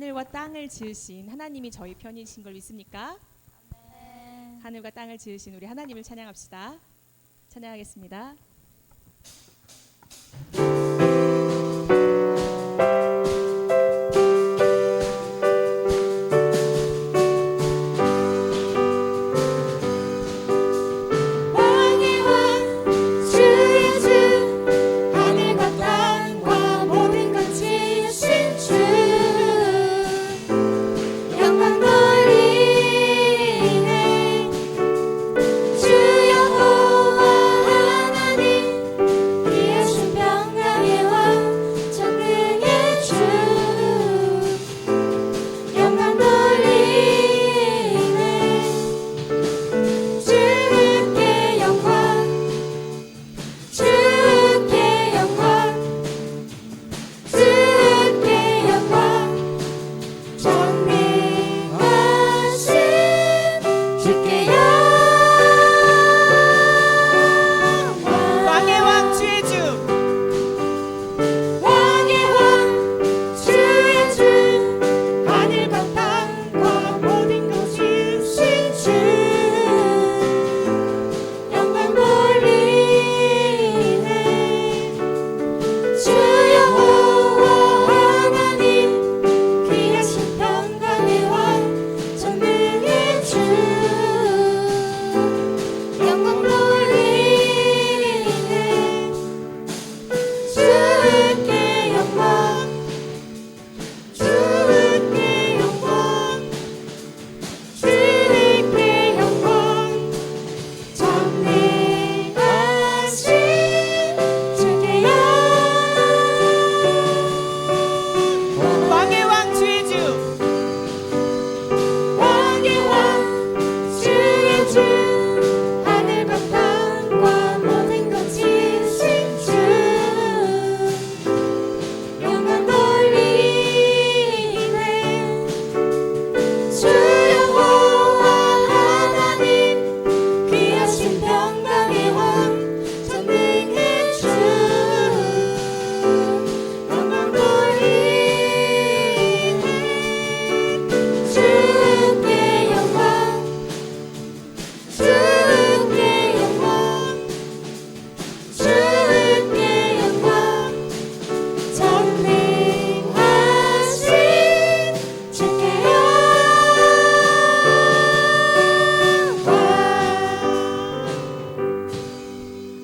하늘과 땅을 지으신 하나님이 저희 편이신 걸 믿습니까? 네. 하늘과 땅을 지으신 우리 하나님을 찬양합시다. 찬양하겠습니다.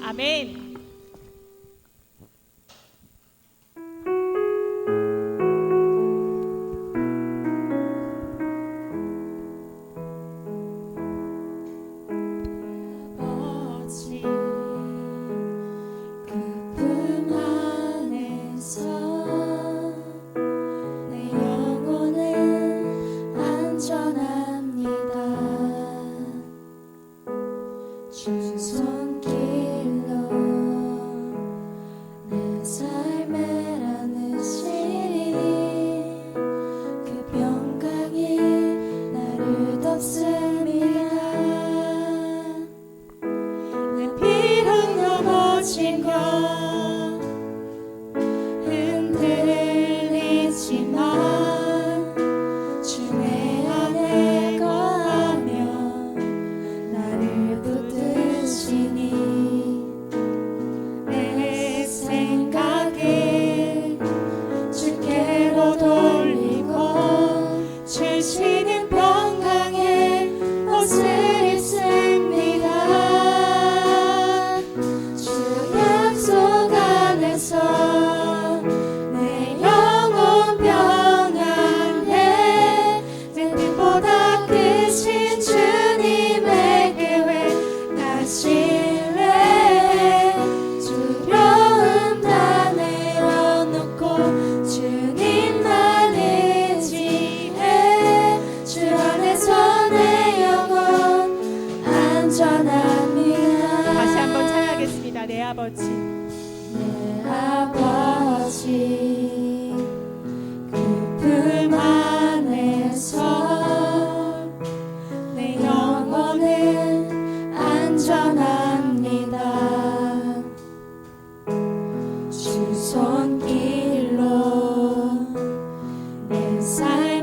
아멘. 아버지 그 품 안에서 내 영혼은 안전합니다. 주 손길로 내 삶을 안으시니 그 평강이 나를 덮습니다. 내 비록 넘어진 것 흔들리지만 주 내 안에 거하며 나를 붙드시니 내 생각을 주께로 돌리고 주시는 평강의 옷을 입습니다. 주 약속 안에서 내 영혼 평안해 내 뜻보다 크신 주님의 계획 하실래. 두려움 다 내려놓고 주님만 의지해. 주 안에서 내 영혼 안전합니다. 다시 한번 찬양하겠습니다. 내 아버지 내 아버지 그 품 안에서 내 영혼은 안전합니다. 주 손길로 내 삶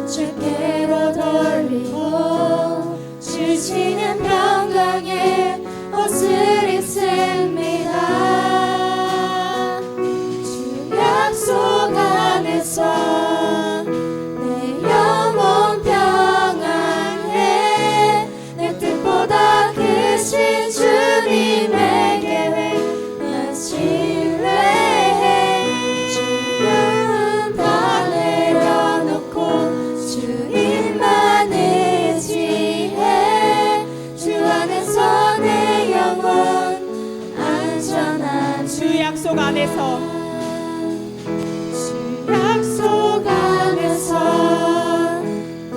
주께로 돌리고 주시는 평강의 옷을 입습니다. 주 약속 안에서 내 영혼 평안해. 내 뜻보다 크신 주님의 계획 난 신뢰해. 주는 다 내려놓고 주님만 의지해. 주 안에서 내 영혼 안전한 주 약속 안에서 주 약속 안에서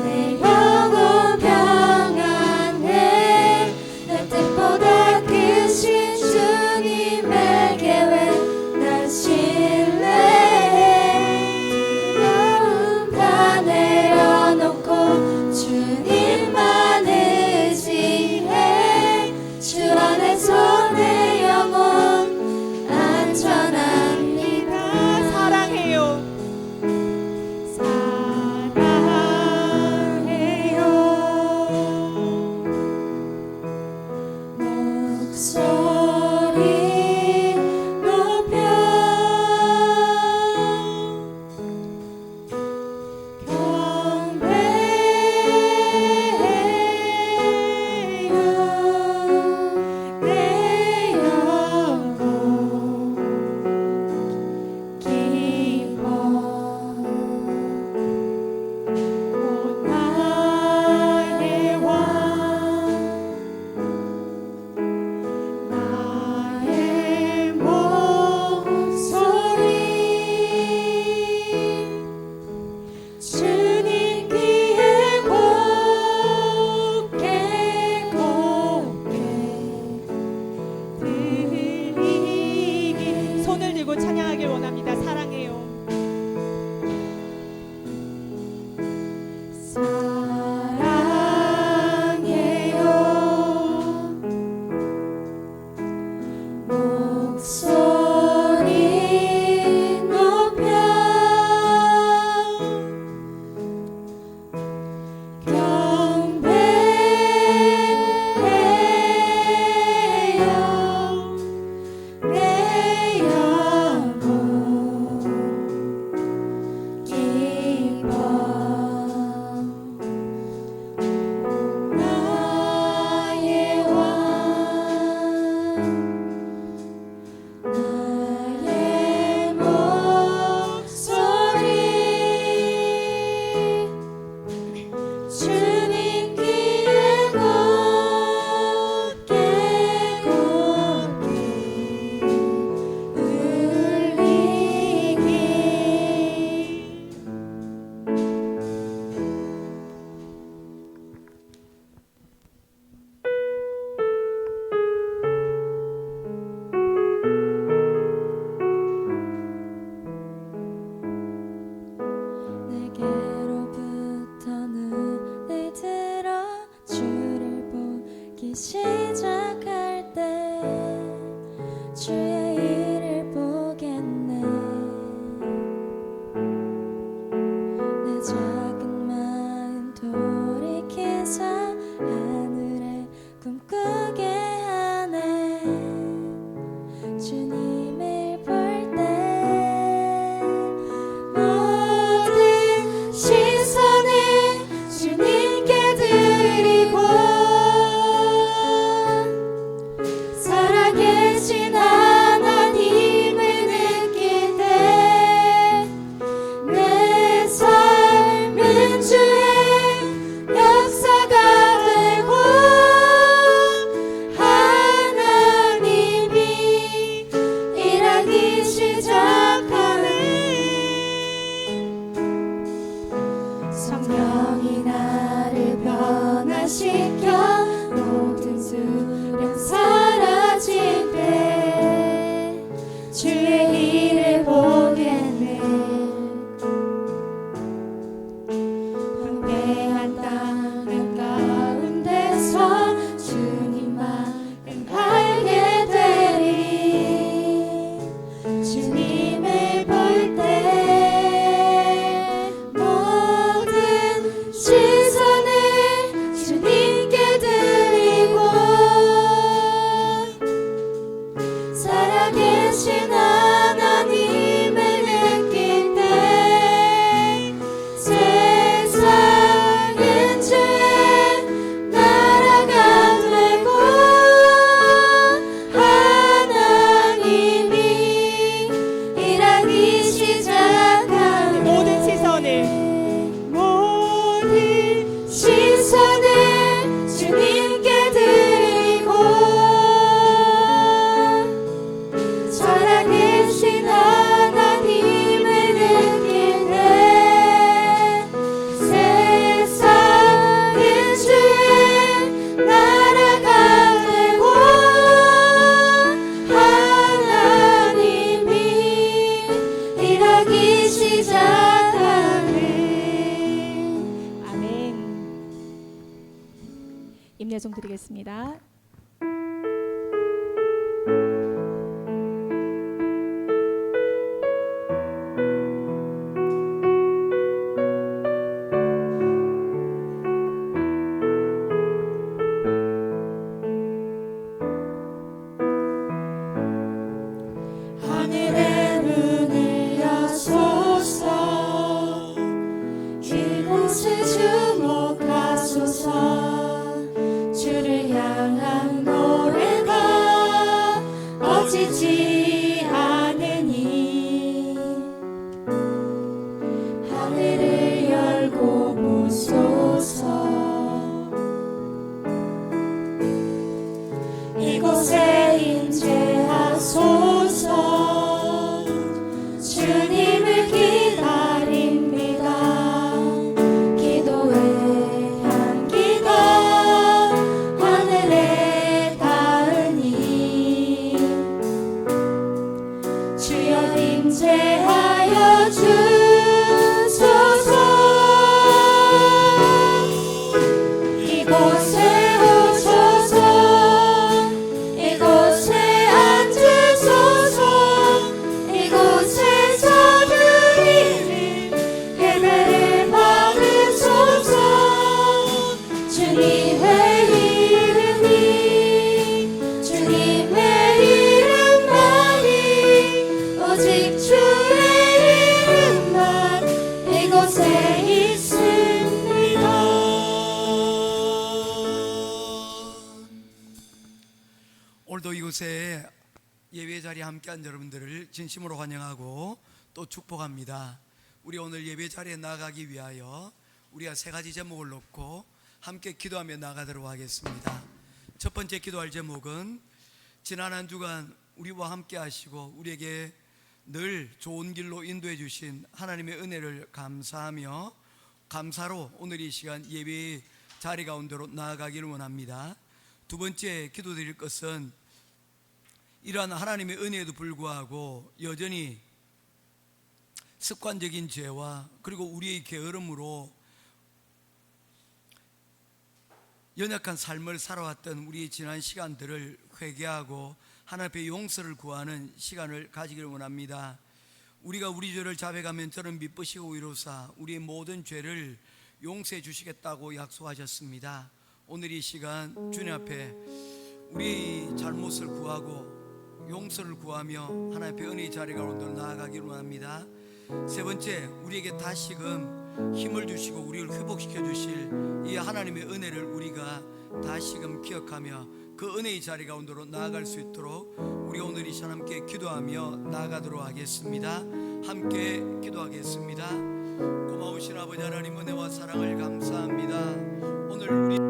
내 영혼 평안해. 내 뜻보다 크신 주님의 계획 난 신뢰해. 두려움 다 내려놓고 주님만 의지해. 주 안에서 내 영혼 안전한 시선을 주님께 드리고 살아계신 하나님을 느낄 때 세상은 주의 나라가 되고 하나님이 일하기 시작하네. 아멘. 임내송 드리겠습니다. 하늘의 문을 여소서 이곳을 주목하소서 주를 향한 노래가 꺼지지 않으니 하늘을 열고 보소서 이곳에 임재하소서 주님을 기다립니다. 기도의 향기가 하늘에 닿으니 주여 임재하여 주소서. 이곳에 오소서 이곳에 앉으소서 이곳에서 드리는 예배를 받으소서. 주님의 이름만이 오직 주의 이름만 이곳에 있습니다. 오늘도 이곳에 예배 자리에 함께한 여러분들을 진심으로 환영하고 또 축복합니다. 우리 오늘 예배 자리에 나가기 위하여 우리가 세 가지 제목을 놓고 함께 기도하며 나가도록 하겠습니다. 첫 번째 기도할 제목은 지난 한 주간 우리와 함께 하시고 우리에게 늘 좋은 길로 인도해 주신 하나님의 은혜를 감사하며 감사로 오늘 이 시간 예배 자리 가운데로 나아가기를 원합니다. 두 번째 기도드릴 것은 이러한 하나님의 은혜에도 불구하고 여전히 습관적인 죄와 그리고 우리의 게으름으로 연약한 삶을 살아왔던 우리의 지난 시간들을 회개하고 하나님 앞에 용서를 구하는 시간을 가지기를 원합니다. 우리가 우리 죄를 자백하면 저는 미쁘시고 의로사 우리의 모든 죄를 용서해 주시겠다고 약속하셨습니다. 오늘 이 시간 주님 앞에 우리 잘못을 구하고 용서를 구하며 하나님 앞에 은혜의 자리 가운데 나아가기를 원합니다. 세 번째, 우리에게 다시금 힘을 주시고 우리를 회복시켜 주실 이 하나님의 은혜를 우리가 다시금 기억하며 그 은혜의 자리 가운데로 나아갈 수 있도록 우리 오늘 이 시간 함께 기도하며 나아가도록 하겠습니다. 함께 기도하겠습니다. 고마우신 아버지 하나님 은혜와 사랑을 감사합니다. 오늘 우리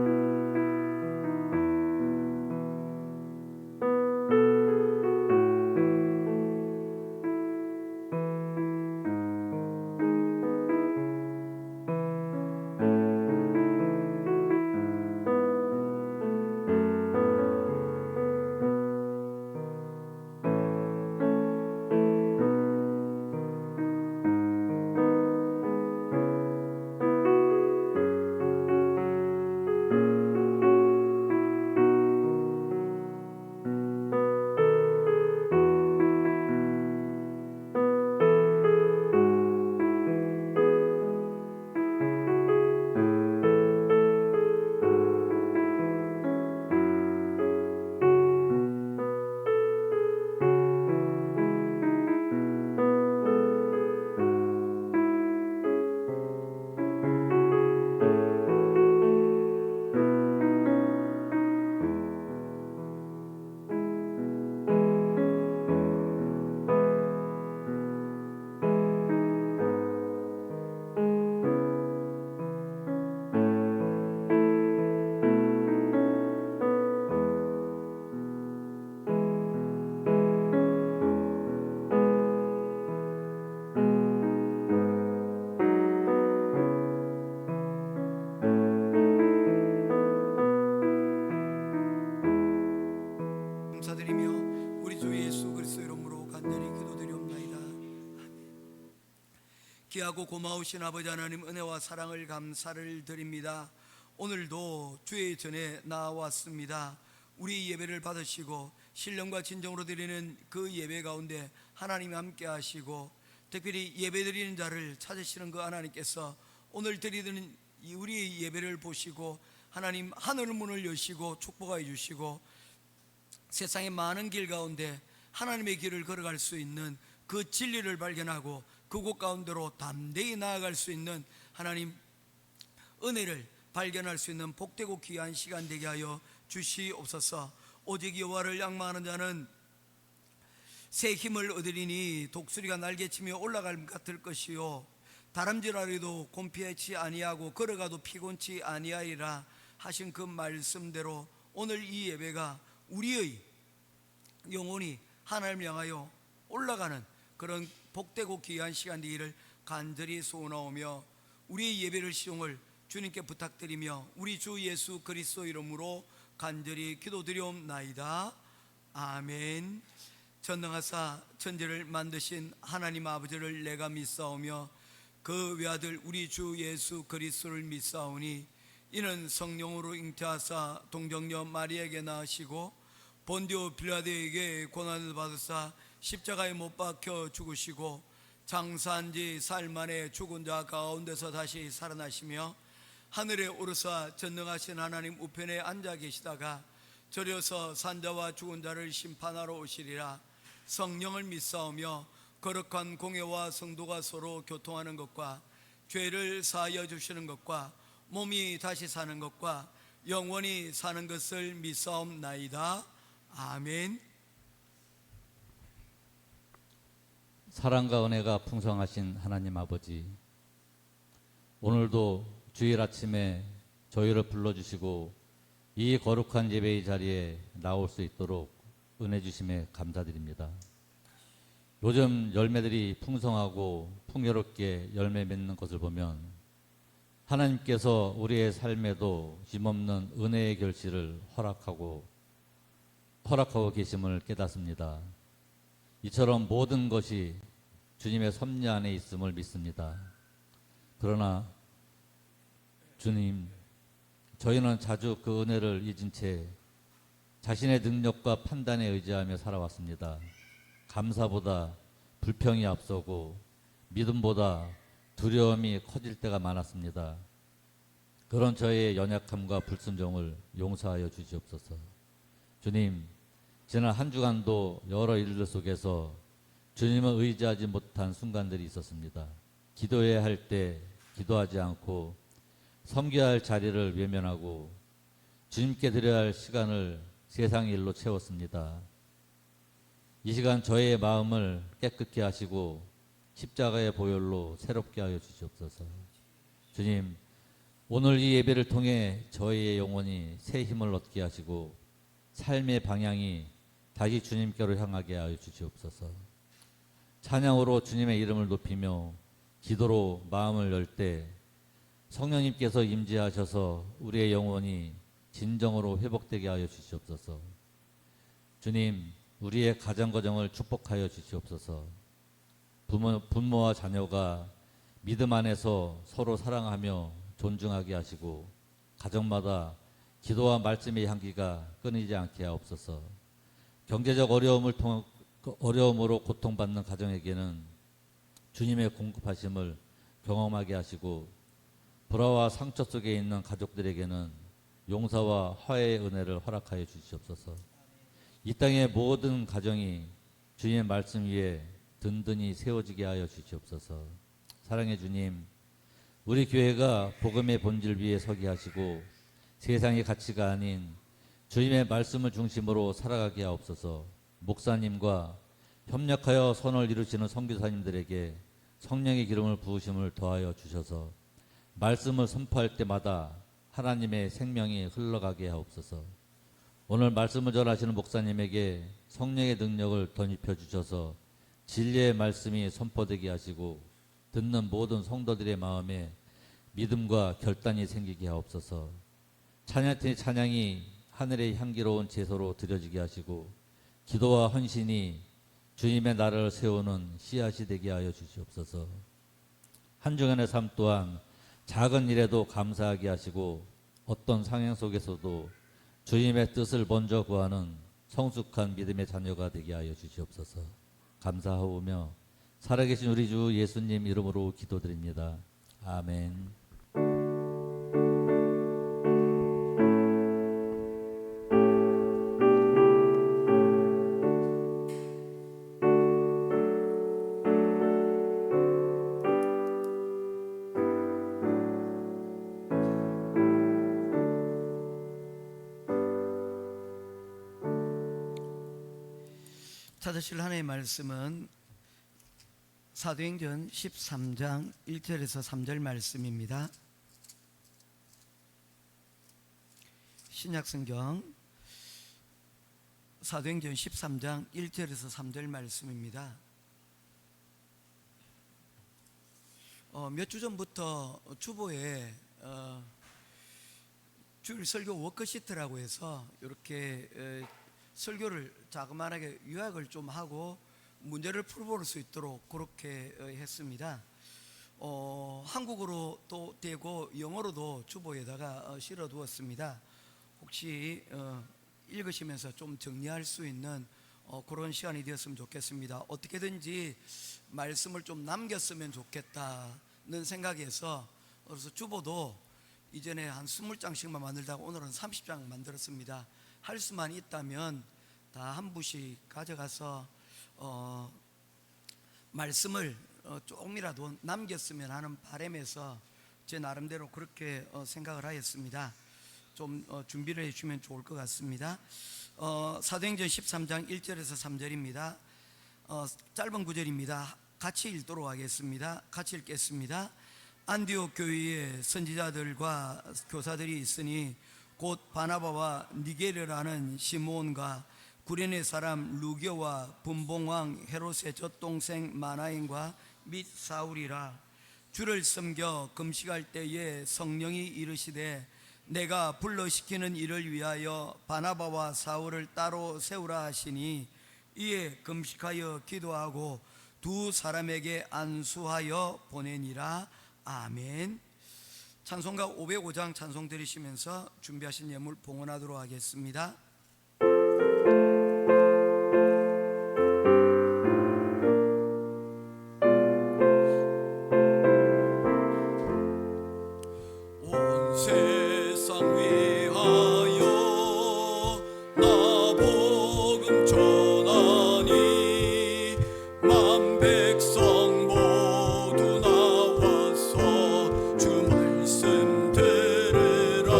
귀하고 고마우신 아버지 하나님, 은혜와 사랑을 감사를 드립니다. 오늘도 주의 전에 나왔습니다. 우리 예배를 받으시고 신령과 진정으로 드리는 그 예배 가운데 하나님이 함께 하시고, 특별히 예배 드리는 자를 찾으시는 그 하나님께서 오늘 드리는 우리의 예배를 보시고 하나님 하늘 문을 여시고 축복하여 주시고, 세상의 많은 길 가운데 하나님의 길을 걸어갈 수 있는 그 진리를 발견하고 그곳 가운데로 담대히 나아갈 수 있는 하나님 은혜를 발견할 수 있는 복되고 귀한 시간 되게 하여 주시옵소서. 오직 여호와를仰망하는 자는 새 힘을 얻으리니 독수리가 날개치며 올라갈 것 같을 것이요 다람쥐라도 곤피하지 아니하고 걸어가도 피곤치 아니하리라 하신 그 말씀대로 오늘 이 예배가 우리의 영혼이 하나님을 향하여 올라가는 그런 복되고 귀한 시간 되기를 간절히 소원하오며, 우리의 예배를 시용을 주님께 부탁드리며 우리 주 예수 그리스도 이름으로 간절히 기도드리옵나이다. 아멘. 전능하사 천지를 만드신 하나님 아버지를 내가 믿사오며 그 외아들 우리 주 예수 그리스도를 믿사오니, 이는 성령으로 잉태하사 동정녀 마리아에게 낳으시고 본디오 빌라도에게 고난을 받으사 십자가에 못 박혀 죽으시고 장사한 지 사흘 만에 죽은 자 가운데서 다시 살아나시며 하늘에 오르사 전능하신 하나님 우편에 앉아 계시다가 저려서 산자와 죽은 자를 심판하러 오시리라. 성령을 믿사오며 거룩한 공회와 성도가 서로 교통하는 것과 죄를 사하여 주시는 것과 몸이 다시 사는 것과 영원히 사는 것을 믿사옵나이다. 아멘. 사랑과 은혜가 풍성하신 하나님 아버지, 오늘도 주일 아침에 저희를 불러주시고 이 거룩한 예배의 자리에 나올 수 있도록 은혜 주심에 감사드립니다. 요즘 열매들이 풍성하고 풍요롭게 열매 맺는 것을 보면 하나님께서 우리의 삶에도 힘없는 은혜의 결실을 허락하고 계심을 깨닫습니다. 이처럼 모든 것이 주님의 섭리 안에 있음을 믿습니다. 그러나 주님, 저희는 자주 그 은혜를 잊은 채 자신의 능력과 판단에 의지하며 살아왔습니다. 감사보다 불평이 앞서고 믿음보다 두려움이 커질 때가 많았습니다. 그런 저의 연약함과 불순종을 용서하여 주시옵소서. 주님, 지난 한 주간도 여러 일들 속에서 주님을 의지하지 못한 순간들이 있었습니다. 기도해야 할 때 기도하지 않고 섬겨야 할 자리를 외면하고 주님께 드려야 할 시간을 세상의 일로 채웠습니다. 이 시간 저의 마음을 깨끗게 하시고 십자가의 보혈로 새롭게 하여 주시옵소서. 주님, 오늘 이 예배를 통해 저희의 영혼이 새 힘을 얻게 하시고 삶의 방향이 다시 주님께로 향하게 하여 주시옵소서. 찬양으로 주님의 이름을 높이며 기도로 마음을 열 때 성령님께서 임재하셔서 우리의 영혼이 진정으로 회복되게 하여 주시옵소서. 주님, 우리의 가정과정을 축복하여 주시옵소서. 부모와 자녀가 믿음 안에서 서로 사랑하며 존중하게 하시고 가정마다 기도와 말씀의 향기가 끊이지 않게 하옵소서. 경제적 어려움으로 고통받는 가정에게는 주님의 공급하심을 경험하게 하시고 불화와 상처 속에 있는 가족들에게는 용서와 화해의 은혜를 허락하여 주시옵소서. 이 땅의 모든 가정이 주님의 말씀 위에 든든히 세워지게 하여 주시옵소서. 사랑의 주님, 우리 교회가 복음의 본질 위에 서게 하시고 세상의 가치가 아닌 주님의 말씀을 중심으로 살아가게 하옵소서. 목사님과 협력하여 선을 이루시는 선교사님들에게 성령의 기름을 부으심을 더하여 주셔서 말씀을 선포할 때마다 하나님의 생명이 흘러가게 하옵소서. 오늘 말씀을 전하시는 목사님에게 성령의 능력을 덧입혀 주셔서 진리의 말씀이 선포되게 하시고 듣는 모든 성도들의 마음에 믿음과 결단이 생기게 하옵소서. 찬양팀의 찬양이 하늘의 향기로운 제소로 드려지게 하시고 기도와 헌신이 주님의 나라를 세우는 씨앗이 되게 하여 주시옵소서. 한 주간의 삶 또한 작은 일에도 감사하게 하시고 어떤 상황 속에서도 주님의 뜻을 먼저 구하는 성숙한 믿음의 자녀가 되게 하여 주시옵소서. 감사하오며 살아계신 우리 주 예수님 이름으로 기도드립니다. 아멘. 찾으실 하나님의 말씀은 사도행전 13장 1절에서 3절 말씀입니다. 신약성경 사도행전 13장 1절에서 3절 말씀입니다. 몇 주 전부터 주보에 주일 설교 워크시트라고 해서 이렇게 설교를 자그마하게 요약을 좀 하고 문제를 풀어볼 수 있도록 그렇게 했습니다. 한국어로 또 되고 영어로도 주보에다가 실어 두었습니다. 혹시 읽으시면서 좀 정리할 수 있는 그런 시간이 되었으면 좋겠습니다. 어떻게든지 말씀을 좀 남겼으면 좋겠다는 생각에서 그래서 주보도 이전에 한 20장씩만 만들다가 오늘은 30장 만들었습니다. 할 수만 있다면 다 한 부씩 가져가서 말씀을 조금이라도 남겼으면 하는 바람에서 제 나름대로 그렇게 생각을 하였습니다. 좀 준비를 해주시면 좋을 것 같습니다. 사도행전 13장 1절에서 3절입니다. 짧은 구절입니다. 같이 읽도록 하겠습니다. 같이 읽겠습니다. 안디옥 교회에 선지자들과 교사들이 있으니 곧 바나바와 니게르라는 시므온과 구레네 사람 루교와 분봉왕 헤롯의 젖동생 마나인과 및 사울이라. 주를 섬겨 금식할 때에 성령이 이르시되 내가 불러시키는 일을 위하여 바나바와 사울을 따로 세우라 하시니 이에 금식하여 기도하고 두 사람에게 안수하여 보내니라. 아멘. 찬송가 505장 찬송 드리시면서 준비하신 예물 봉헌하도록 하겠습니다. 온 세상 위하여 나 복음 전하니 만 백성 모두 나와서 주 말씀 들으라.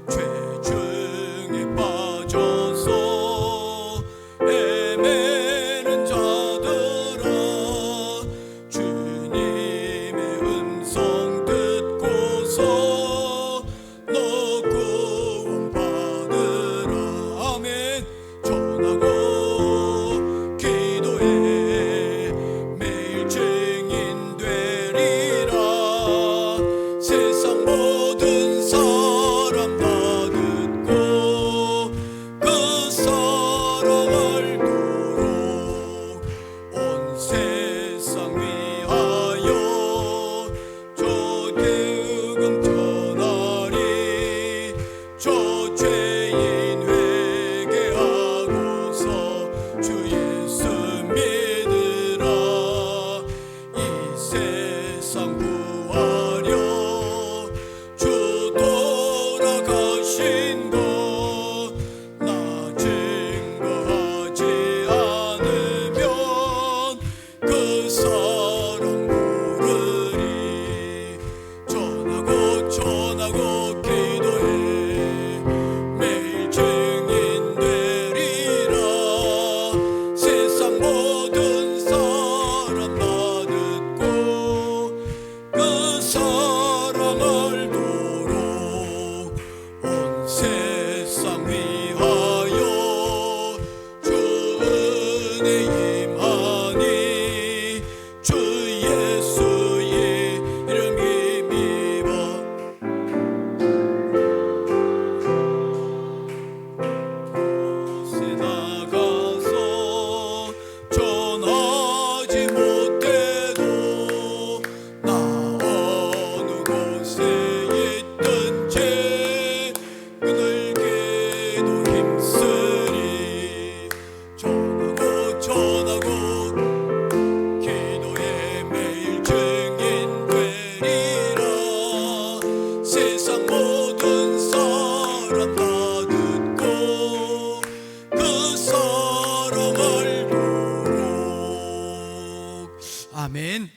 죄 중에 세상 모든 사람 다 듣고 그 사랑을 보록. 아멘.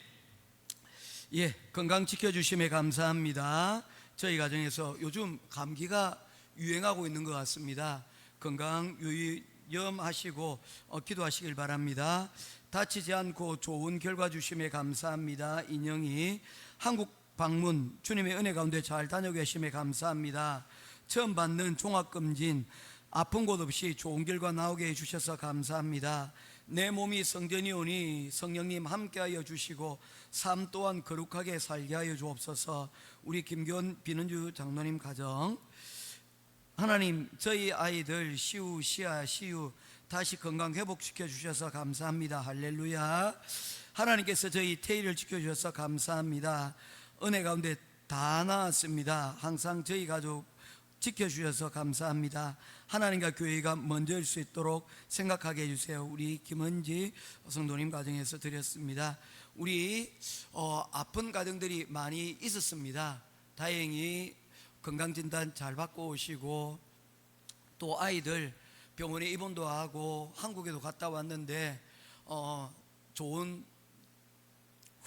예, 건강 지켜주심에 감사합니다. 저희 가정에서 요즘 감기가 유행하고 있는 것 같습니다. 건강 유의하시고 기도하시길 바랍니다. 다치지 않고 좋은 결과 주심에 감사합니다. 인영이 한국 방문 주님의 은혜 가운데 잘 다녀계심에 감사합니다. 처음 받는 종합검진 아픈 곳 없이 좋은 결과 나오게 해주셔서 감사합니다. 내 몸이 성전이 오니 성령님 함께하여 주시고 삶 또한 거룩하게 살게 하여 주옵소서. 우리 김교원 비는주 장로님 가정, 하나님 저희 아이들 시우, 시아, 시우 다시 건강 회복시켜 주셔서 감사합니다. 할렐루야. 하나님께서 저희 태희를 지켜주셔서 감사합니다. 은혜 가운데 다 나았습니다. 항상 저희 가족 지켜주셔서 감사합니다. 하나님과 교회가 먼저일 수 있도록 생각하게 해주세요. 우리 김은지 성도님 가정에서 드렸습니다. 우리 아픈 가정들이 많이 있었습니다. 다행히 건강진단 잘 받고 오시고 또 아이들 병원에 입원도 하고 한국에도 갔다 왔는데 좋은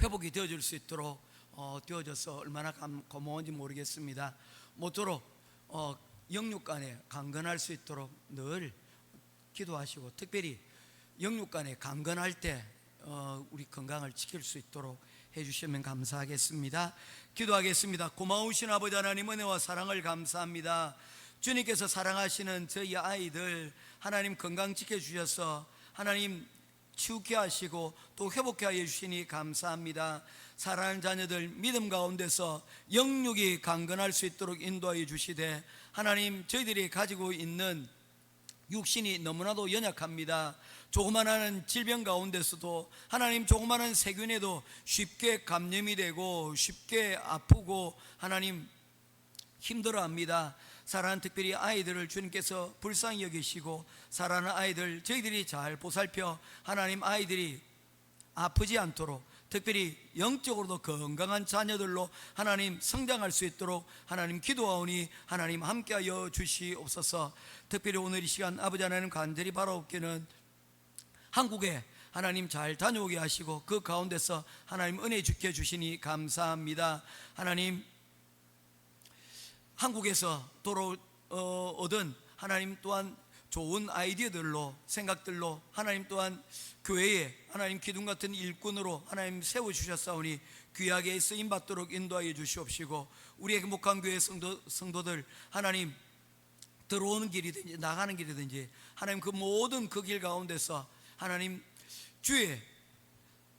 회복이 되어질 수 있도록 되어져서 얼마나 고마운지 모르겠습니다. 모쪼록 영육간에 강건할 수 있도록 늘 기도하시고 특별히 영육간에 강건할 때 우리 건강을 지킬 수 있도록 해주시면 감사하겠습니다. 기도하겠습니다. 고마우신 아버지 하나님 은혜와 사랑을 감사합니다. 주님께서 사랑하시는 저희 아이들 하나님 건강 지켜주셔서 하나님 치우게 하시고 또 회복해 하여 주시니 감사합니다. 사랑하는 자녀들 믿음 가운데서 영육이 강건할 수 있도록 인도하여 주시되 하나님 저희들이 가지고 있는 육신이 너무나도 연약합니다. 조그마한 질병 가운데서도 하나님 조그마한 세균에도 쉽게 감염이 되고 쉽게 아프고 하나님 힘들어합니다. 사랑하는 특별히 아이들을 주님께서 불쌍히 여기시고 사랑하는 아이들 저희들이 잘 보살펴 하나님 아이들이 아프지 않도록 특별히 영적으로도 건강한 자녀들로 하나님 성장할 수 있도록 하나님 기도하오니 하나님 함께하여 주시옵소서. 특별히 오늘 이 시간 아버지 하나님 간절히 바라옵기는 한국에 하나님 잘 다녀오게 하시고 그 가운데서 하나님 은혜 주게 주시니 감사합니다. 하나님 한국에서 얻은 하나님 또한 좋은 아이디어들로 생각들로 하나님 또한 교회에 하나님 기둥 같은 일꾼으로 하나님 세워주셨사오니 귀하게 쓰임받도록 인도하여 주시옵시고 우리의 행복한 교회 성도들 하나님 들어오는 길이든지 나가는 길이든지 하나님 그 모든 그 길 가운데서 하나님 주의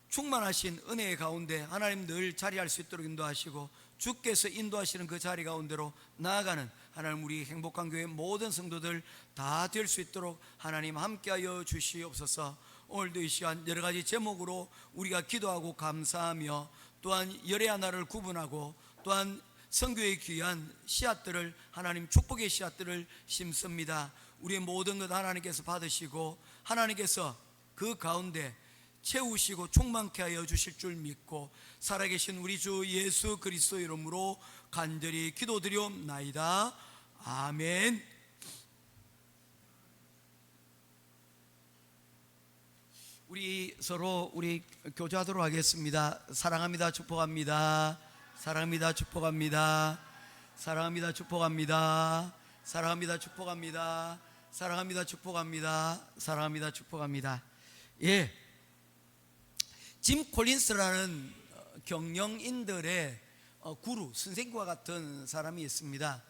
충만하신 은혜의 가운데 하나님 늘 자리할 수 있도록 인도하시고 주께서 인도하시는 그 자리 가운데로 나아가는 하나님 우리 행복한 교회 모든 성도들 다 될 수 있도록 하나님 함께하여 주시옵소서. 오늘도 이 시간 여러 가지 제목으로 우리가 기도하고 감사하며 또한 열의 하나를 구분하고 또한 선교의 귀한 씨앗들을 하나님 축복의 씨앗들을 심습니다. 우리의 모든 것 하나님께서 받으시고 하나님께서 그 가운데 채우시고 충만케 하여 주실 줄 믿고 살아계신 우리 주 예수 그리스도 이름으로 간절히 기도드리옵나이다. 아멘. 우리 서로 우리 교제하도록 하겠습니다. 사랑합니다. 축복합니다. 사랑합니다. 축복합니다. 사랑합니다. 축복합니다. 사랑합니다. 축복합니다. 사랑합니다. 축복합니다. 사랑합니다. 축복합니다. 예. 짐 콜린스라는 경영인들의 구루 선생과 같은 사람이 있습니다.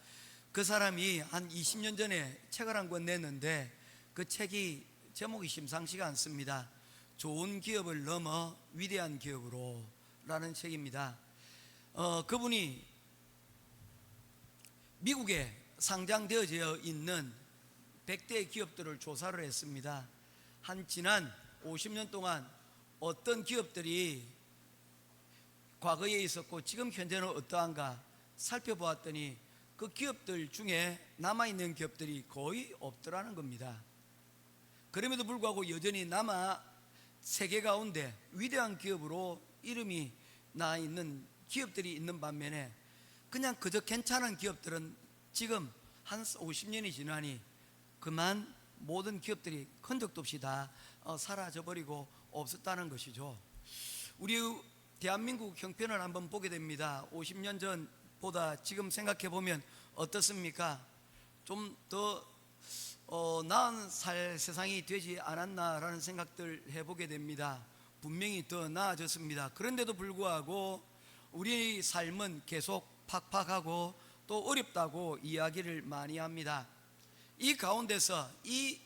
그 사람이 한 20년 전에 책을 한 권 냈는데 그 책이 제목이 심상치가 않습니다. 좋은 기업을 넘어 위대한 기업으로 라는 책입니다. 그분이 미국에 상장되어져 있는 100대 기업들을 조사를 했습니다. 한 지난 50년 동안 어떤 기업들이 과거에 있었고 지금 현재는 어떠한가 살펴보았더니 그 기업들 중에 남아있는 기업들이 거의 없더라는 겁니다. 그럼에도 불구하고 여전히 남아 세계 가운데 위대한 기업으로 이름이 나 있는 기업들이 있는 반면에 그냥 그저 괜찮은 기업들은 지금 한 50년이 지나니 그만 모든 기업들이 흔적도 없이 다 사라져버리고 없었다는 것이죠. 우리 대한민국 형편을 한번 보게 됩니다. 50년 전보다 지금 생각해 보면 어떻습니까? 좀 더 나은 세상이 되지 않았나라는 생각들 해보게 됩니다. 분명히 더 나아졌습니다. 그런데도 불구하고 우리 삶은 계속 팍팍하고 또 어렵다고 이야기를 많이 합니다. 이 가운데서 이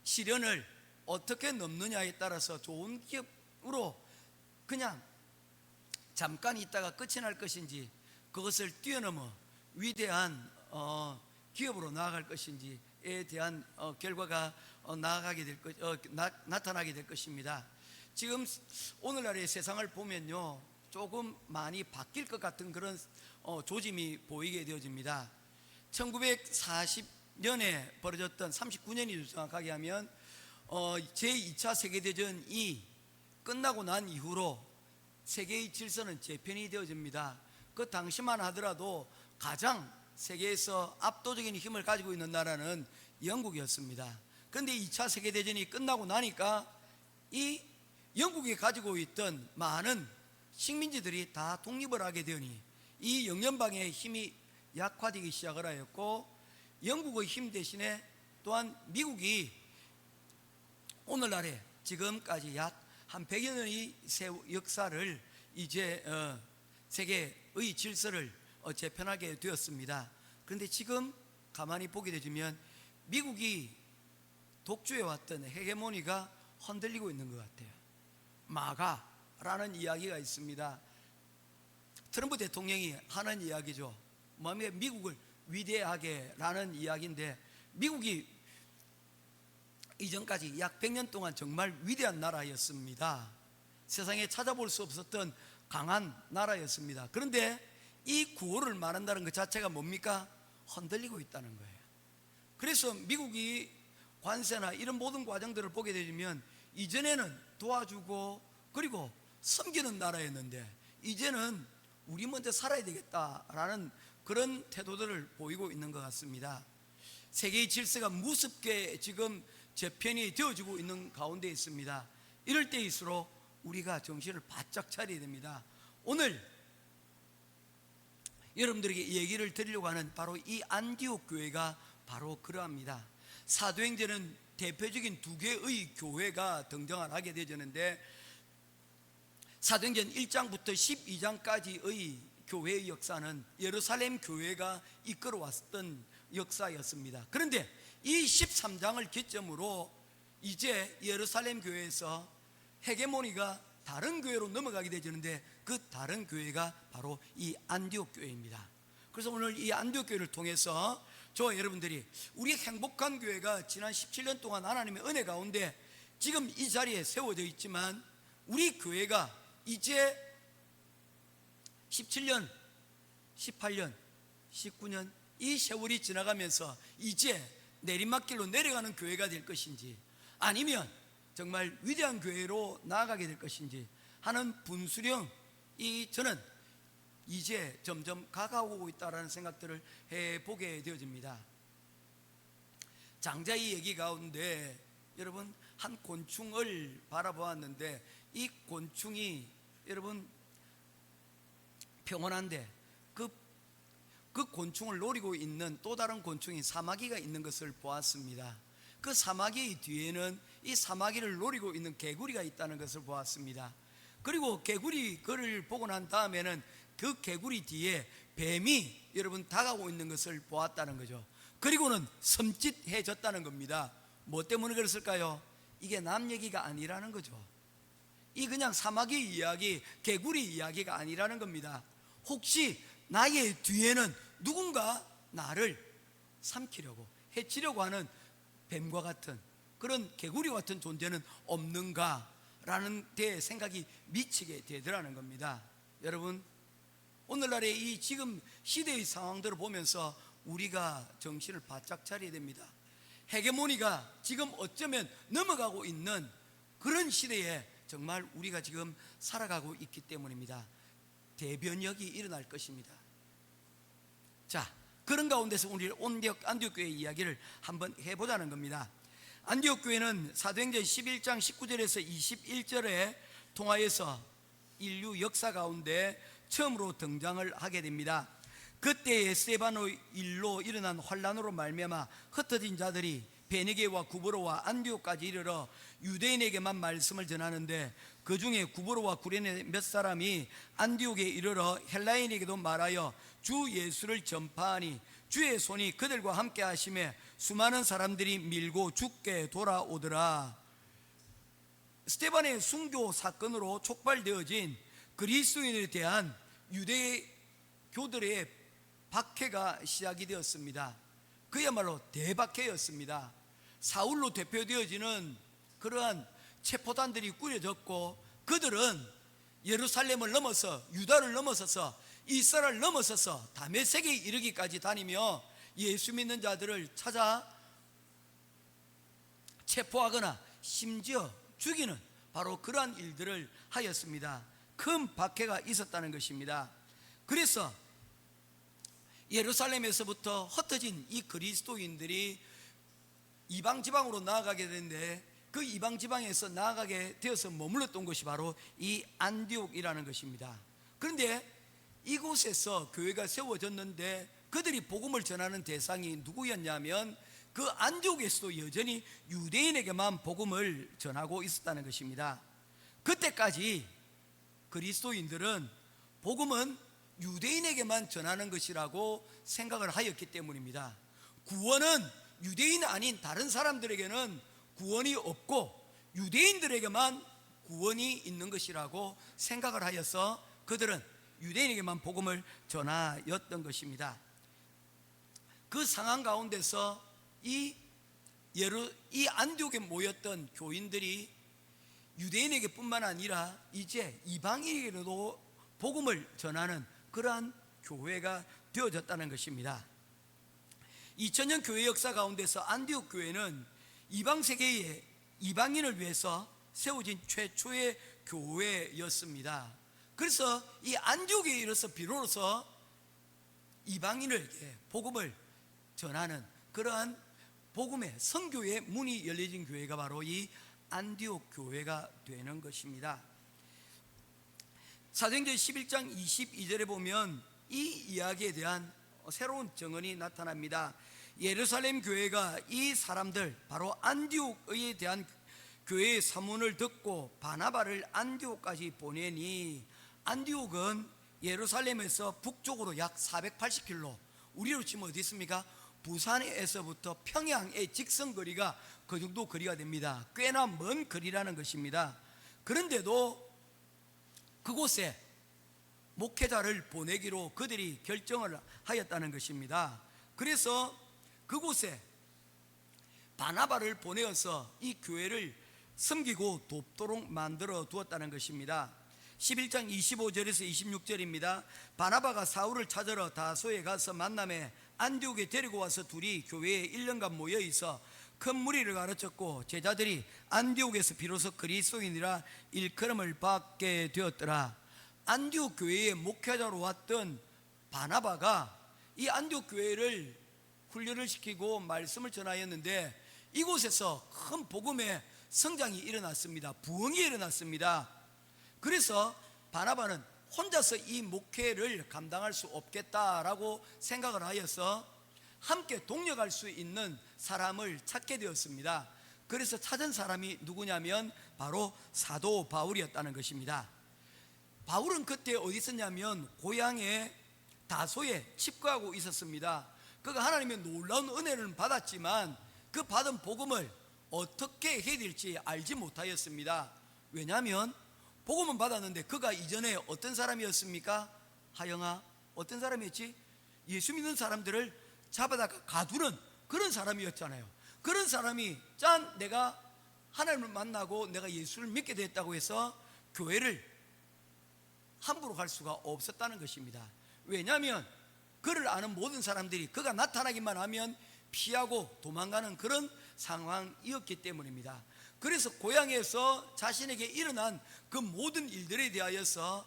시련을 어떻게 넘느냐에 따라서 좋은 기업으로 그냥 잠깐 있다가 끝이 날 것인지, 그것을 뛰어넘어 위대한 기업으로 나아갈 것인지에 대한 결과가 나타나게 될 것입니다. 지금 오늘날의 세상을 보면요, 조금 많이 바뀔 것 같은 그런 조짐이 보이게 되어집니다. 1940년에 벌어졌던 39년이죠, 정확하게 하면 제2차 세계대전이 끝나고 난 이후로 세계의 질서는 재편이 되어집니다. 그 당시만 하더라도 가장 세계에서 압도적인 힘을 가지고 있는 나라는 영국이었습니다. 그런데 2차 세계대전이 끝나고 나니까 이 영국이 가지고 있던 많은 식민지들이 다 독립을 하게 되니 이 영연방의 힘이 약화되기 시작을 하였고, 영국의 힘 대신에 또한 미국이 오늘날에 지금까지 약 한 100여 년의 역사를 이제 세계의 질서를 재편하게 되었습니다. 그런데 지금 가만히 보게 되면 미국이 독주해왔던 헤게모니가 흔들리고 있는 것 같아요. 마가라는 이야기가 있습니다. 트럼프 대통령이 하는 이야기죠. 미국을 위대하게 라는 이야기인데, 미국이 이전까지 약 100년 동안 정말 위대한 나라였습니다. 세상에 찾아볼 수 없었던 강한 나라였습니다. 그런데 이 구호를 말한다는 것 자체가 뭡니까? 흔들리고 있다는 거예요. 그래서 미국이 관세나 이런 모든 과정들을 보게 되면 이전에는 도와주고 그리고 섬기는 나라였는데 이제는 우리 먼저 살아야 되겠다라는 그런 태도들을 보이고 있는 것 같습니다. 세계의 질서가 무섭게 지금 재편이 되어지고 있는 가운데 있습니다. 이럴 때일수록 우리가 정신을 바짝 차려야 됩니다. 오늘 여러분들에게 얘기를 드리려고 하는 바로 이 안디옥 교회가 바로 그러합니다. 사도행전은 대표적인 두 개의 교회가 등장을 하게 되었는데, 사도행전 1장부터 12장까지의 교회의 역사는 예루살렘 교회가 이끌어왔던 역사였습니다. 그런데 이 13장을 기점으로 이제 예루살렘 교회에서 헤게모니가 다른 교회로 넘어가게 되는데, 그 다른 교회가 바로 이 안디옥 교회입니다. 그래서 오늘 이 안디옥 교회를 통해서 저와 여러분들이 우리 행복한 교회가 지난 17년 동안 하나님의 은혜 가운데 지금 이 자리에 세워져 있지만, 우리 교회가 이제 17년, 18년, 19년 이 세월이 지나가면서 이제 내리막길로 내려가는 교회가 될 것인지, 아니면 정말 위대한 교회로 나아가게 될 것인지 하는 분수령이 저는 이제 점점 가까우고 있다는 생각들을 해보게 되어집니다. 장자의 얘기 가운데 여러분 한 곤충을 바라보았는데, 이 곤충이 여러분 평온한데 그 곤충을 노리고 있는 또 다른 곤충인 사마귀가 있는 것을 보았습니다. 그 사마귀의 뒤에는 이 사마귀를 노리고 있는 개구리가 있다는 것을 보았습니다. 그리고 개구리 그를 보고 난 다음에는 그 개구리 뒤에 뱀이 여러분 다가오고 있는 것을 보았다는 거죠. 그리고는 섬찟해졌다는 겁니다. 뭐 때문에 그랬을까요? 이게 남 얘기가 아니라는 거죠. 이 그냥 사마귀 이야기, 개구리 이야기가 아니라는 겁니다. 혹시 나의 뒤에는 누군가 나를 삼키려고 해치려고 하는 뱀과 같은 그런 개구리 같은 존재는 없는가라는 데 생각이 미치게 되더라는 겁니다. 여러분, 오늘날의 이 지금 시대의 상황들을 보면서 우리가 정신을 바짝 차려야 됩니다. 헤게모니가 지금 어쩌면 넘어가고 있는 그런 시대에 정말 우리가 지금 살아가고 있기 때문입니다. 대변혁이 일어날 것입니다. 자, 그런 가운데서 우리 안디옥 교회 이야기를 한번 해보자는 겁니다. 안디옥 교회는 사도행전 11장 19절에서 21절에 통하여서 인류 역사 가운데 처음으로 등장을 하게 됩니다. 그때에 스데바노 일로 일어난 환란으로 말미암아 흩어진 자들이 베니게와 구브로와 안디옥까지 이르러 유대인에게만 말씀을 전하는데, 그 중에 구브로와 구레네 몇 사람이 안디옥에 이르러 헬라인에게도 말하여 주 예수를 전파하니 주의 손이 그들과 함께 하심에 수많은 사람들이 밀고 죽게 돌아오더라. 스데반의 순교 사건으로 촉발되어진 그리스도인에 대한 유대교들의 박해가 시작이 되었습니다. 그야말로 대박해였습니다. 사울로 대표되어지는 그러한 체포단들이 꾸려졌고, 그들은 예루살렘을 넘어서 유다를 넘어서서 이스라엘을 넘어서서 다메섹에 이르기까지 다니며 예수 믿는 자들을 찾아 체포하거나 심지어 죽이는 바로 그러한 일들을 하였습니다. 큰 박해가 있었다는 것입니다. 그래서 예루살렘에서부터 흩어진 이 그리스도인들이 이방 지방으로 나아가게 되는데, 그 이방 지방에서 나아가게 되어서 머물렀던 것이 바로 이 안디옥이라는 것입니다. 그런데 이곳에서 교회가 세워졌는데 그들이 복음을 전하는 대상이 누구였냐면 그 안디옥에서도 여전히 유대인에게만 복음을 전하고 있었다는 것입니다. 그때까지 그리스도인들은 복음은 유대인에게만 전하는 것이라고 생각을 하였기 때문입니다. 구원은 유대인 아닌 다른 사람들에게는 구원이 없고 유대인들에게만 구원이 있는 것이라고 생각을 하여서 그들은 유대인에게만 복음을 전하였던 것입니다. 그 상황 가운데서 이 안디옥에 모였던 교인들이 유대인에게 뿐만 아니라 이제 이방인에게도 복음을 전하는 그러한 교회가 되어졌다는 것입니다. 2000년 교회 역사 가운데서 안디옥 교회는 이방 세계의 이방인을 위해서 세워진 최초의 교회였습니다. 그래서 이 안디옥에 이르러서 비로소 이방인에게 복음을 전하는 그러한 복음의 선교의 문이 열려진 교회가 바로 이 안디옥 교회가 되는 것입니다. 사도행전 11장 22절에 보면 이 이야기에 대한 새로운 정언이 나타납니다. 예루살렘 교회가 이 사람들 바로 안디옥에 대한 교회의 사문을 듣고 바나바를 안디옥까지 보내니, 안디옥은 예루살렘에서 북쪽으로 약 480km, 우리로 치면 어디 있습니까? 부산에서부터 평양의 직선거리가 그 정도 거리가 됩니다. 꽤나 먼 거리라는 것입니다. 그런데도 그곳에 목회자를 보내기로 그들이 결정을 하였다는 것입니다. 그래서 그곳에 바나바를 보내어서 이 교회를 섬기고 돕도록 만들어 두었다는 것입니다. 11장 25절에서 26절입니다. 바나바가 사울을 찾으러 다소에 가서 만남에 안디옥에 데리고 와서 둘이 교회에 1년간 모여 있어 큰 무리를 가르쳤고, 제자들이 안디옥에서 비로소 그리스도인이라 일컬음을 받게 되었더라. 안디옥 교회의 목회자로 왔던 바나바가 이 안디옥 교회를 훈련을 시키고 말씀을 전하였는데, 이곳에서 큰 복음의 성장이 일어났습니다. 부흥이 일어났습니다. 그래서 바나바는 혼자서 이 목회를 감당할 수 없겠다라고 생각을 하여서 함께 동력할 수 있는 사람을 찾게 되었습니다. 그래서 찾은 사람이 누구냐면 바로 사도 바울이었다는 것입니다. 바울은 그때 어디 있었냐면 고향의 다소에 칩거하고 있었습니다. 그가 하나님의 놀라운 은혜를 받았지만 그 받은 복음을 어떻게 해야 될지 알지 못하였습니다. 왜냐하면 복음은 받았는데 그가 이전에 어떤 사람이었습니까? 하영아, 어떤 사람이었지? 예수 믿는 사람들을 잡아다가 가두는 그런 사람이었잖아요. 그런 사람이 내가 하나님을 만나고 내가 예수를 믿게 됐다고 해서 교회를 함부로 갈 수가 없었다는 것입니다. 왜냐하면 그를 아는 모든 사람들이 그가 나타나기만 하면 피하고 도망가는 그런 상황이었기 때문입니다. 그래서 고향에서 자신에게 일어난 그 모든 일들에 대하여서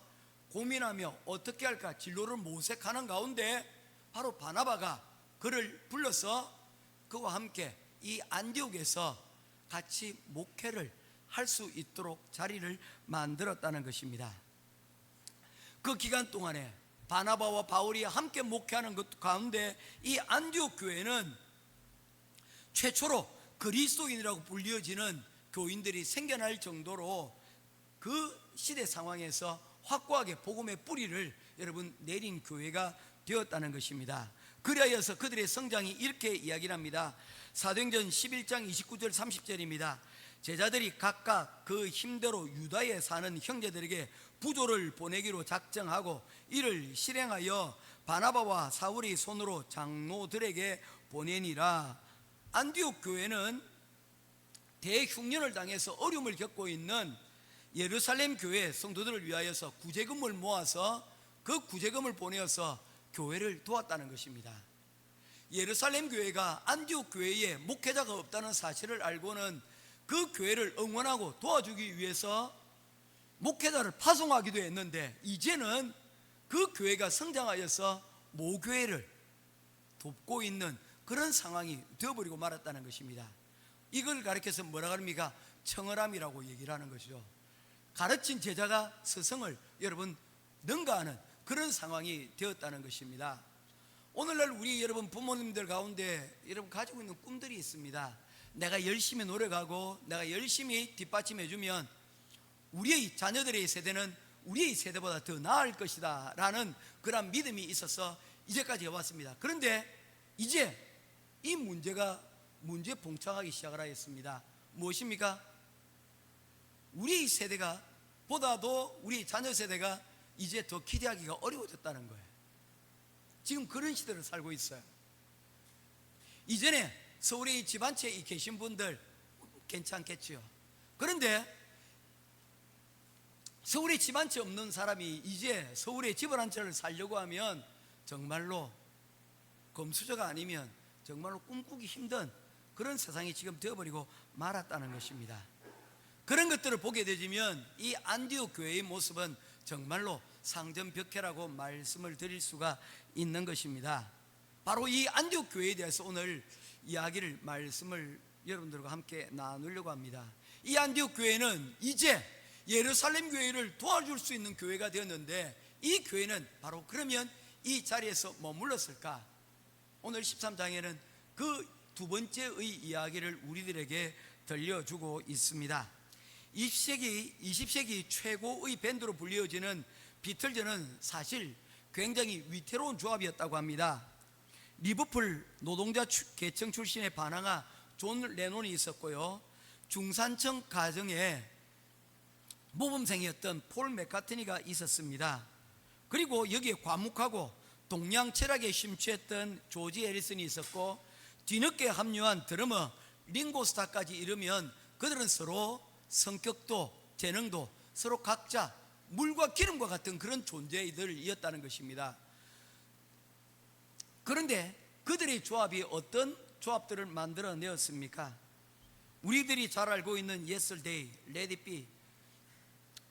고민하며 어떻게 할까 진로를 모색하는 가운데 바로 바나바가 그를 불러서 그와 함께 이 안디옥에서 같이 목회를 할 수 있도록 자리를 만들었다는 것입니다. 그 기간 동안에 바나바와 바울이 함께 목회하는 것 가운데 이 안디옥 교회는 최초로 그리스도인이라고 불리어지는 교인들이 생겨날 정도로 그 시대 상황에서 확고하게 복음의 뿌리를 여러분 내린 교회가 되었다는 것입니다. 그리하여서 그들의 성장이 이렇게 이야기를 합니다. 사도행전 11장 29절 30절입니다. 제자들이 각각 그 힘대로 유다에 사는 형제들에게 부조를 보내기로 작정하고 이를 실행하여 바나바와 사울의 손으로 장로들에게 보내니라. 안디옥 교회는 대흉년을 당해서 어려움을 겪고 있는 예루살렘 교회 성도들을 위하여서 구제금을 모아서 그 구제금을 보내어서 교회를 도왔다는 것입니다. 예루살렘 교회가 안디옥 교회에 목회자가 없다는 사실을 알고는 그 교회를 응원하고 도와주기 위해서 목회자를 파송하기도 했는데, 이제는 그 교회가 성장하여서 모교회를 돕고 있는 그런 상황이 되어버리고 말았다는 것입니다. 이걸 가르쳐서 뭐라 합니까? 청어람이라고 얘기를 하는 것이죠. 가르친 제자가 스승을 여러분 능가하는 그런 상황이 되었다는 것입니다. 오늘날 우리 여러분 부모님들 가운데 여러분 가지고 있는 꿈들이 있습니다. 내가 열심히 노력하고 내가 열심히 뒷받침해주면 우리의 자녀들의 세대는 우리의 세대보다 더 나을 것이다 라는 그런 믿음이 있어서 이제까지 해왔습니다. 그런데 이제 이 문제에 봉착하기 시작을 하였습니다. 무엇입니까? 우리 세대가 보다도 우리 자녀 세대가 이제 더 기대하기가 어려워졌다는 거예요. 지금 그런 시대를 살고 있어요. 이전에 서울의 집 한 채에 계신 분들 괜찮겠지요. 그런데 서울에 집 한 채 없는 사람이 이제 서울에 집을 한 채를 살려고 하면 정말로 금수저가 아니면 정말로 꿈꾸기 힘든 그런 세상이 지금 되어버리고 말았다는 것입니다. 그런 것들을 보게 되면 이 안디옥 교회의 모습은 정말로 상전벽해라고 말씀을 드릴 수가 있는 것입니다. 바로 이 안디옥 교회에 대해서 오늘 이야기를 말씀을 여러분들과 함께 나누려고 합니다. 이 안디옥 교회는 이제 예루살렘 교회를 도와줄 수 있는 교회가 되었는데, 이 교회는 바로 그러면 이 자리에서 머물렀을까? 오늘 13장에는 그 두 번째의 이야기를 우리들에게 들려주고 있습니다. 20세기 최고의 밴드로 불리어지는 비틀즈는 사실 굉장히 위태로운 조합이었다고 합니다. 리버풀 노동자 계층 출신의 반항아 존 레논이 있었고요, 중산층 가정에 모범생이었던 폴 맥카트니가 있었습니다. 그리고 여기에 과묵하고 동양 철학에 심취했던 조지 해리슨이 있었고, 뒤늦게 합류한 드러머 링고스타까지 이르면 그들은 서로 성격도 재능도 서로 각자 물과 기름과 같은 그런 존재들이었다는 것입니다. 그런데 그들의 조합이 어떤 조합들을 만들어내었습니까? 우리들이 잘 알고 있는 Yesterday, Let It Be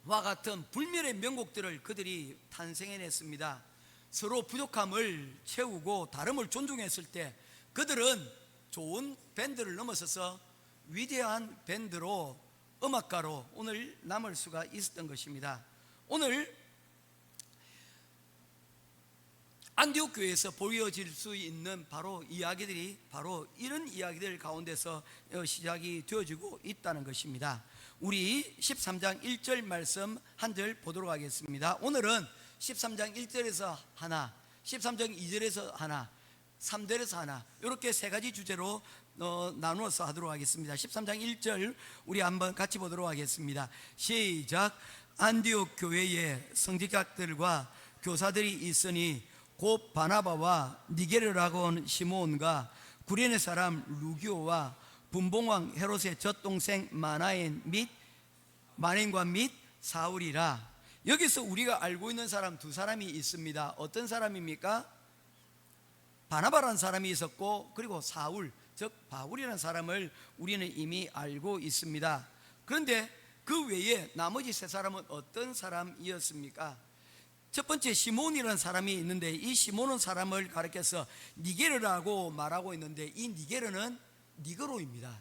와 같은 불멸의 명곡들을 그들이 탄생해냈습니다. 서로 부족함을 채우고 다름을 존중했을 때 그들은 좋은 밴드를 넘어서서 위대한 밴드로, 음악가로 오늘 남을 수가 있었던 것입니다. 오늘 안디옥 교회에서 보여질 수 있는 바로 이야기들이 바로 이런 이야기들 가운데서 시작이 되어지고 있다는 것입니다. 우리 13장 1절 말씀 한 절 보도록 하겠습니다. 오늘은 13장 1절에서 하나, 13장 2절에서 하나, 3절에서 하나, 이렇게 세 가지 주제로 나누어서 하도록 하겠습니다. 13장 1절 우리 한번 같이 보도록 하겠습니다. 시작. 안디옥 교회에 성직자들과 교사들이 있으니 곧 바나바와 니게르라고 하는 시몬과 구레네 사람 루기오와 분봉왕 헤롯의 젖동생 마나엔과 및 사울이라. 여기서 우리가 알고 있는 사람 두 사람이 있습니다. 어떤 사람입니까? 바나바라는 사람이 있었고, 그리고 사울, 즉 바울이라는 사람을 우리는 이미 알고 있습니다. 그런데 그 외에 나머지 세 사람은 어떤 사람이었습니까? 첫 번째 시몬이라는 사람이 있는데, 이 시몬은 사람을 가리켜서 니게르라고 말하고 있는데, 이 니게르는 니그로입니다.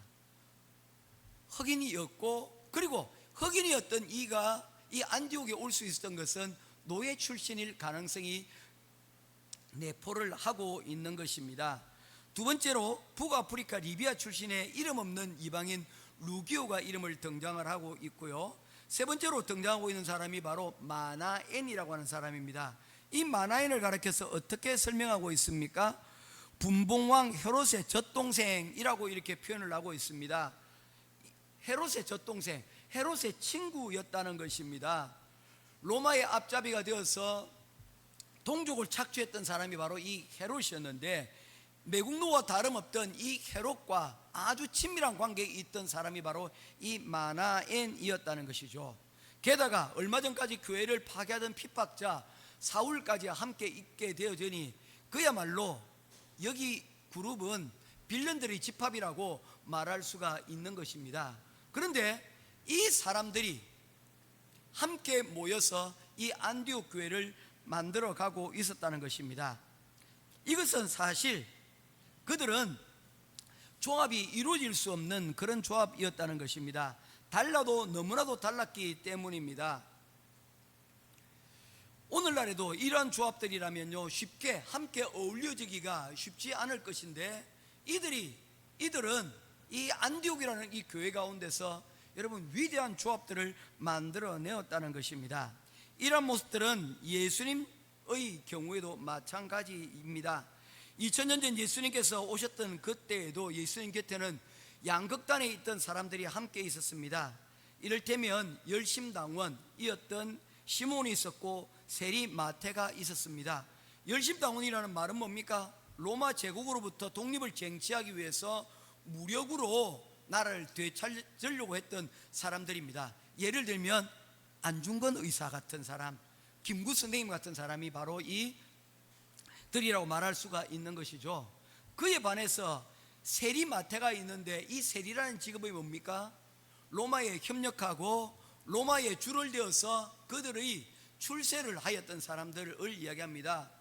흑인이었고, 그리고 흑인이었던 이가 이 안디옥에 올 수 있었던 것은 노예 출신일 가능성이 내포를 하고 있는 것입니다. 두 번째로 북아프리카 리비아 출신의 이름 없는 이방인 루기오가 이름을 등장을 하고 있고요. 세 번째로 등장하고 있는 사람이 바로 마나엔이라고 하는 사람입니다. 이 마나엔을 가리켜서 어떻게 설명하고 있습니까? 분봉왕 헤롯의 젖동생이라고 이렇게 표현을 하고 있습니다. 헤롯의 젖동생, 헤롯의 친구였다는 것입니다. 로마의 앞잡이가 되어서 동족을 착취했던 사람이 바로 이 헤롯이었는데, 매국노와 다름없던 이 헤롯과 아주 친밀한 관계에 있던 사람이 바로 이 마나엔이었다는 것이죠. 게다가 얼마 전까지 교회를 파괴하던 핍박자 사울까지 함께 있게 되어지니 그야말로 여기 그룹은 빌런들의 집합이라고 말할 수가 있는 것입니다. 그런데 이 사람들이 함께 모여서 이 안디옥 교회를 만들어가고 있었다는 것입니다. 이것은 사실 그들은 조합이 이루어질 수 없는 그런 조합이었다는 것입니다. 달라도 너무나도 달랐기 때문입니다. 오늘날에도 이러한 조합들이라면요, 쉽게 함께 어울려지기가 쉽지 않을 것인데, 이들은 이 안디옥이라는 이 교회 가운데서 여러분 위대한 조합들을 만들어내었다는 것입니다. 이러한 모습들은 예수님의 경우에도 마찬가지입니다. 2000년 전 예수님께서 오셨던 그때에도 예수님 곁에는 양극단에 있던 사람들이 함께 있었습니다. 이를테면 열심당원이었던 시몬이 있었고 세리 마태가 있었습니다. 열심당원이라는 말은 뭡니까? 로마 제국으로부터 독립을 쟁취하기 위해서 무력으로 나라를 되찾으려고 했던 사람들입니다. 예를 들면 안중근 의사 같은 사람, 김구 선생님 같은 사람이 바로 이 들이라고 말할 수가 있는 것이죠. 그에 반해서 세리 마태가 있는데, 이 세리라는 직업이 뭡니까? 로마에 협력하고 로마에 줄을 대어서 그들의 출세를 하였던 사람들을 이야기합니다.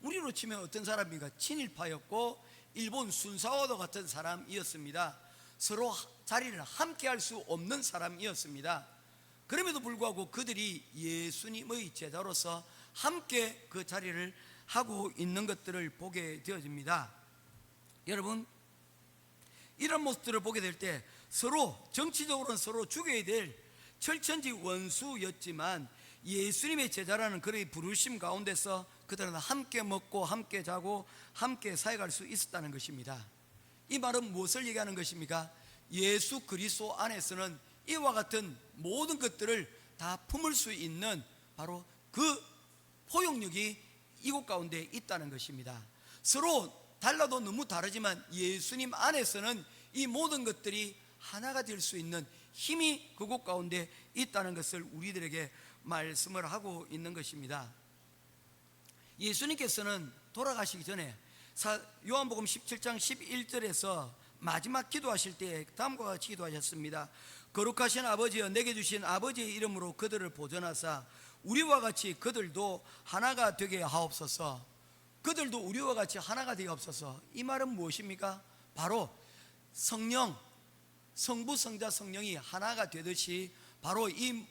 우리로 치면 어떤 사람입니까? 친일파였고 일본 순사와도 같은 사람이었습니다. 서로 자리를 함께 할 수 없는 사람이었습니다. 그럼에도 불구하고 그들이 예수님의 제자로서 함께 그 자리를 하고 있는 것들을 보게 되어집니다. 여러분, 이런 모습들을 보게 될 때 서로 정치적으로는 서로 죽여야 될 철천지 원수였지만 예수님의 제자라는 그의 부르심 가운데서 그들은 함께 먹고 함께 자고 함께 사역할 수 있었다는 것입니다. 이 말은 무엇을 얘기하는 것입니까? 예수 그리스도 안에서는 이와 같은 모든 것들을 다 품을 수 있는 바로 그 포용력이 이곳 가운데 있다는 것입니다. 서로 달라도 너무 다르지만 예수님 안에서는 이 모든 것들이 하나가 될 수 있는 힘이 그곳 가운데 있다는 것을 우리들에게 말씀을 하고 있는 것입니다. 예수님께서는 돌아가시기 전에 요한복음 17장 11절에서 마지막 기도하실 때 다음과 같이 기도하셨습니다. 거룩하신 아버지여, 내게 주신 아버지의 이름으로 그들을 보존하사 우리와 같이 그들도 하나가 되게 하옵소서. 그들도 우리와 같이 하나가 되게 하옵소서. 이 말은 무엇입니까? 바로 성령, 성부, 성자, 성령이 하나가 되듯이 바로 이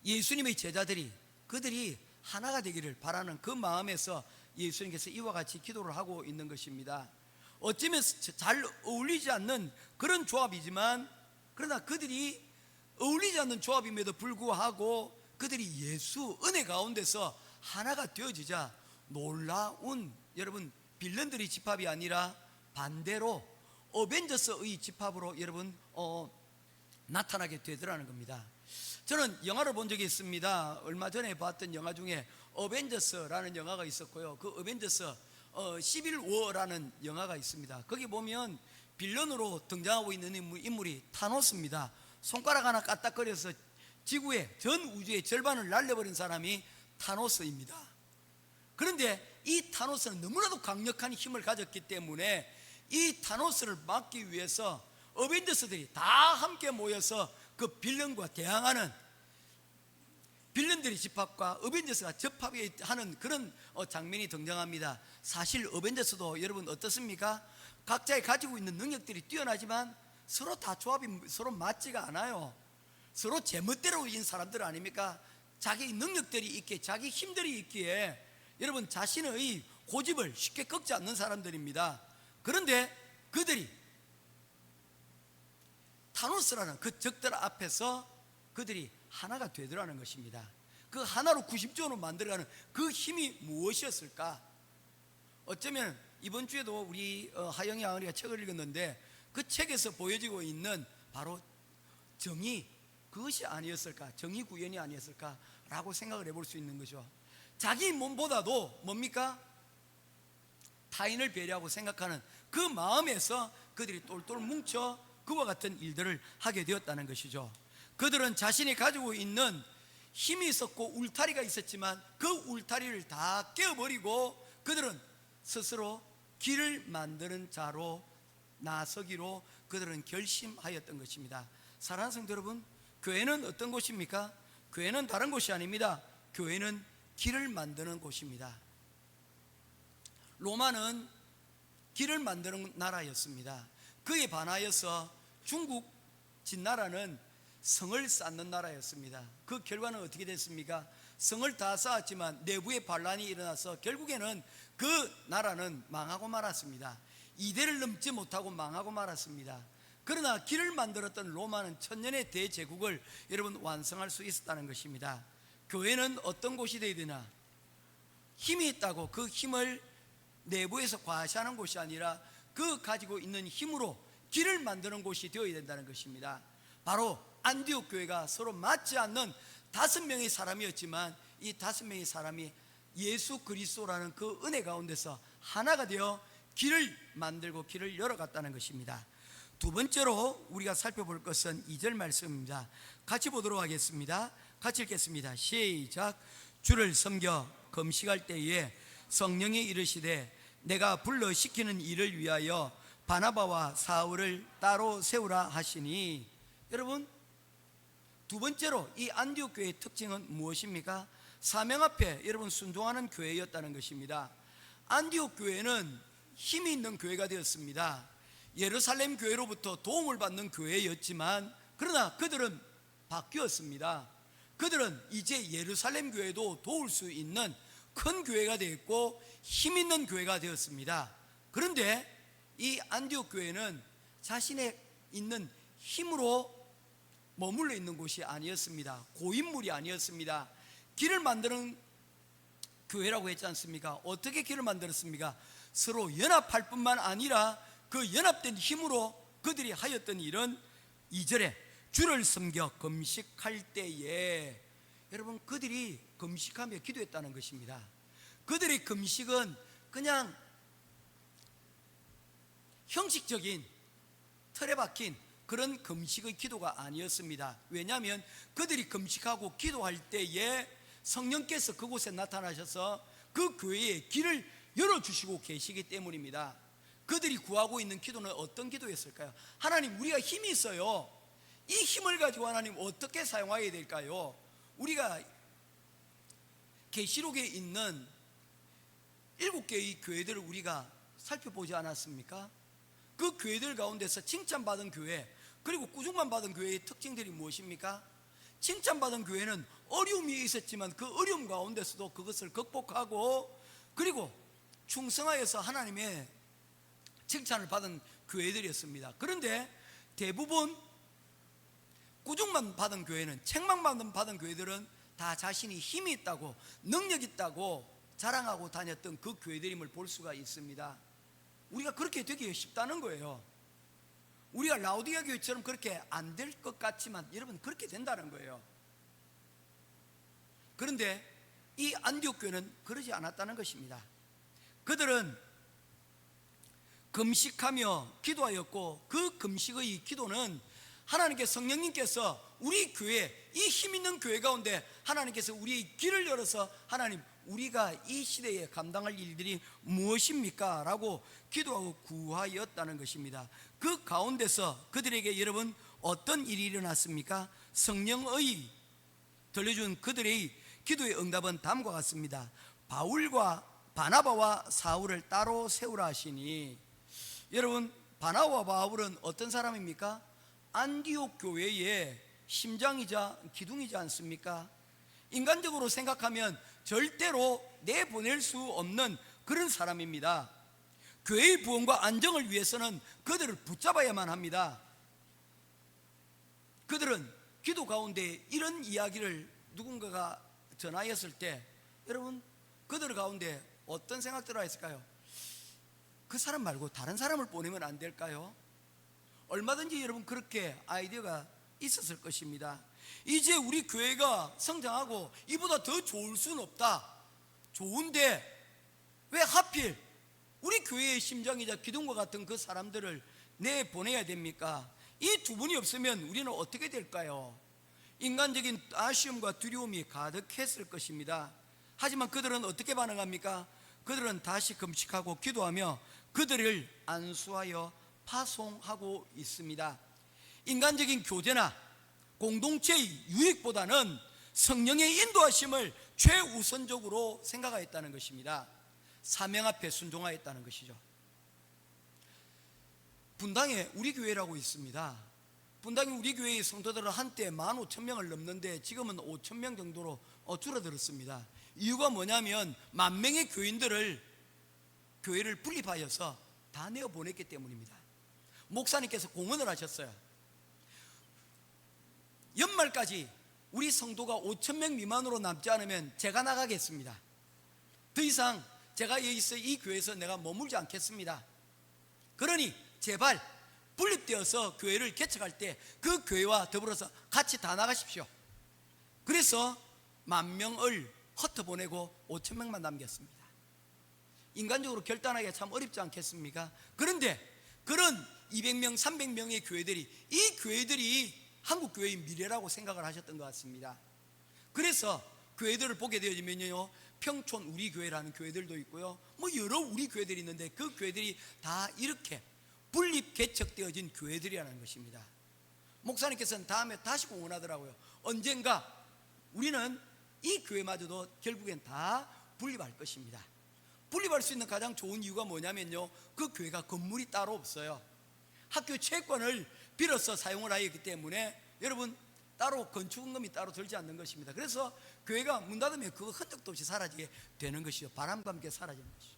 예수님의 제자들이 그들이 하나가 되기를 바라는 그 마음에서 예수님께서 이와 같이 기도를 하고 있는 것입니다. 어쩌면 잘 어울리지 않는 그런 조합이지만, 그러나 그들이 어울리지 않는 조합임에도 불구하고 그들이 예수 은혜 가운데서 하나가 되어지자 놀라운, 여러분, 빌런들의 집합이 아니라 반대로 어벤져스의 집합으로 여러분 나타나게 되더라는 겁니다. 저는 영화를 본 적이 있습니다. 얼마 전에 봤던 영화 중에 어벤져스라는 영화가 있었고요. 그 어벤져스 시빌 워라는 영화가 있습니다. 거기 보면 빌런으로 등장하고 있는 인물이 타노스입니다. 손가락 하나 까딱거려서 지구의 전 우주의 절반을 날려버린 사람이 타노스입니다. 그런데 이 타노스는 너무나도 강력한 힘을 가졌기 때문에 이 타노스를 막기 위해서 어벤져스들이 다 함께 모여서 그 빌런과 대항하는 빌런들의 집합과 어벤져스가 접합하는 그런 장면이 등장합니다. 사실 어벤져스도 여러분 어떻습니까? 각자의 가지고 있는 능력들이 뛰어나지만 서로 다 조합이 서로 맞지가 않아요. 서로 제멋대로인 사람들 아닙니까? 자기 능력들이 있기에, 자기 힘들이 있기에 여러분 자신의 고집을 쉽게 꺾지 않는 사람들입니다. 그런데 그들이 타노스라는 그 적들 앞에서 그들이 하나가 되더라는 것입니다. 그 하나로 90조로 만들어가는 그 힘이 무엇이었을까? 어쩌면 이번 주에도 우리 하영이 아버지가 책을 읽었는데 그 책에서 보여지고 있는 바로 정의, 그것이 아니었을까? 정의 구현이 아니었을까라고 생각을 해볼 수 있는 거죠. 자기 몸보다도 뭡니까? 타인을 배려하고 생각하는 그 마음에서 그들이 똘똘 뭉쳐 그와 같은 일들을 하게 되었다는 것이죠. 그들은 자신이 가지고 있는 힘이 있었고 울타리가 있었지만 그 울타리를 다 깨어버리고 그들은 스스로 길을 만드는 자로 나서기로 그들은 결심하였던 것입니다. 사랑하는 성도 여러분, 교회는 어떤 곳입니까? 교회는 다른 곳이 아닙니다. 교회는 길을 만드는 곳입니다. 로마는 길을 만드는 나라였습니다. 그에 반하여서 중국 진나라는 성을 쌓는 나라였습니다. 그 결과는 어떻게 됐습니까? 성을 다 쌓았지만 내부에 반란이 일어나서 결국에는 그 나라는 망하고 말았습니다. 이대를 넘지 못하고 망하고 말았습니다. 그러나 길을 만들었던 로마는 천년의 대제국을 여러분 완성할 수 있었다는 것입니다. 교회는 어떤 곳이 되어야 되나? 힘이 있다고 그 힘을 내부에서 과시하는 곳이 아니라 그 가지고 있는 힘으로 길을 만드는 곳이 되어야 된다는 것입니다. 바로 안디옥 교회가 서로 맞지 않는 5명의 사람이었지만 이 5명의 사람이 예수 그리스도라는 그 은혜 가운데서 하나가 되어 길을 만들고 길을 열어갔다는 것입니다. 두 번째로 우리가 살펴볼 것은 2절 말씀입니다. 같이 보도록 하겠습니다. 같이 읽겠습니다. 시작. 주를 섬겨 금식할 때에 성령이 이르시되 내가 불러 시키는 일을 위하여 바나바와 사울을 따로 세우라 하시니, 여러분 두 번째로 이 안디옥 교회의 특징은 무엇입니까? 사명 앞에 여러분 순종하는 교회였다는 것입니다. 안디옥 교회는 힘이 있는 교회가 되었습니다. 예루살렘 교회로부터 도움을 받는 교회였지만 그러나 그들은 바뀌었습니다. 그들은 이제 예루살렘 교회도 도울 수 있는 큰 교회가 되었고 힘 있는 교회가 되었습니다. 그런데 이 안디옥 교회는 자신의 있는 힘으로 머물러 있는 곳이 아니었습니다. 고인물이 아니었습니다. 길을 만드는 교회라고 했지 않습니까? 어떻게 길을 만들었습니까? 서로 연합할 뿐만 아니라 그 연합된 힘으로 그들이 하였던 일은 2절에 주를 섬겨 금식할 때에, 여러분 그들이 금식하며 기도했다는 것입니다. 그들의 금식은 그냥 형식적인 틀에 박힌 그런 금식의 기도가 아니었습니다. 왜냐하면 그들이 금식하고 기도할 때에 성령께서 그곳에 나타나셔서 그 교회에 길을 열어주시고 계시기 때문입니다. 그들이 구하고 있는 기도는 어떤 기도였을까요? 하나님, 우리가 힘이 있어요. 이 힘을 가지고 하나님 어떻게 사용해야 될까요? 우리가 계시록에 있는 7개의 교회들을 우리가 살펴보지 않았습니까? 그 교회들 가운데서 칭찬받은 교회, 그리고 꾸중만 받은 교회의 특징들이 무엇입니까? 칭찬받은 교회는 어려움이 있었지만 그 어려움 가운데서도 그것을 극복하고 그리고 충성하여서 하나님의 칭찬을 받은 교회들이었습니다. 그런데 대부분 꾸중만 받은 교회는, 책망만 받은 교회들은 다 자신이 힘이 있다고 능력 있다고 자랑하고 다녔던 그 교회들임을 볼 수가 있습니다. 우리가 그렇게 되기 쉽다는 거예요. 우리가 라오디게아 교회처럼 그렇게 안 될 것 같지만 여러분 그렇게 된다는 거예요. 그런데 이 안디옥 교회는 그러지 않았다는 것입니다. 그들은 금식하며 기도하였고 그 금식의 기도는 하나님께 성령님께서 우리 교회, 이 힘 있는 교회 가운데 하나님께서 우리의 길을 열어서 하나님, 우리가 이 시대에 감당할 일들이 무엇입니까? 라고 기도하고 구하였다는 것입니다. 그 가운데서 그들에게 여러분 어떤 일이 일어났습니까? 성령의 들려준 그들의 기도의 응답은 다음과 같습니다. 바울과 바나바와 사울을 따로 세우라 하시니, 여러분 바나바와 바울은 어떤 사람입니까? 안디옥 교회의 심장이자 기둥이지 않습니까? 인간적으로 생각하면 절대로 내보낼 수 없는 그런 사람입니다. 교회의 부흥과 안정을 위해서는 그들을 붙잡아야만 합니다. 그들은 기도 가운데 이런 이야기를 누군가가 전하였을 때, 여러분 그들 가운데 어떤 생각들을 했을까요? 그 사람 말고 다른 사람을 보내면 안 될까요? 얼마든지 여러분 그렇게 아이디어가 있었을 것입니다. 이제 우리 교회가 성장하고 이보다 더 좋을 수는 없다. 좋은데 왜 하필 우리 교회의 심장이자 기둥과 같은 그 사람들을 내보내야 됩니까? 이 두 분이 없으면 우리는 어떻게 될까요? 인간적인 아쉬움과 두려움이 가득했을 것입니다. 하지만 그들은 어떻게 반응합니까? 그들은 다시 금식하고 기도하며 그들을 안수하여 파송하고 있습니다. 인간적인 교제나 공동체의 유익보다는 성령의 인도하심을 최우선적으로 생각하였다는 것입니다. 사명 앞에 순종하였다는 것이죠. 분당에 우리 교회라고 있습니다. 분당에 우리 교회의 성도들은 한때 15,000명을 넘는데 지금은 5,000명 정도로 줄어들었습니다. 이유가 뭐냐면 10,000명의 교회를 분립하여서 다 내어보냈기 때문입니다. 목사님께서 공언을 하셨어요. 연말까지 우리 성도가 5,000명 미만으로 남지 않으면 제가 나가겠습니다. 더 이상 제가 여기서 이 교회에서 내가 머물지 않겠습니다. 그러니 제발 분립되어서 교회를 개척할 때 그 교회와 더불어서 같이 다 나가십시오. 그래서 10,000명을 흩어보내고 5,000명만 남겼습니다. 인간적으로 결단하기가 참 어렵지 않겠습니까? 그런데 그런 200명, 300명의 교회들이, 이 교회들이 한국교회의 미래라고 생각을 하셨던 것 같습니다. 그래서 교회들을 보게 되어지면요, 평촌 우리 교회라는 교회들도 있고요, 여러 우리 교회들이 있는데 그 교회들이 다 이렇게 분립 개척되어진 교회들이라는 것입니다. 목사님께서는 다음에 다시 공언하더라고요. 언젠가 우리는 이 교회마저도 결국엔 다 분립할 것입니다. 분립할 수 있는 가장 좋은 이유가 뭐냐면요, 그 교회가 건물이 따로 없어요. 학교 체육관을 빌어서 사용을 하였기 때문에 여러분 따로 건축원금이 따로 들지 않는 것입니다. 그래서 교회가 문 닫으면 그거 흔적도 없이 사라지게 되는 것이요, 바람과 함께 사라지는 것이죠.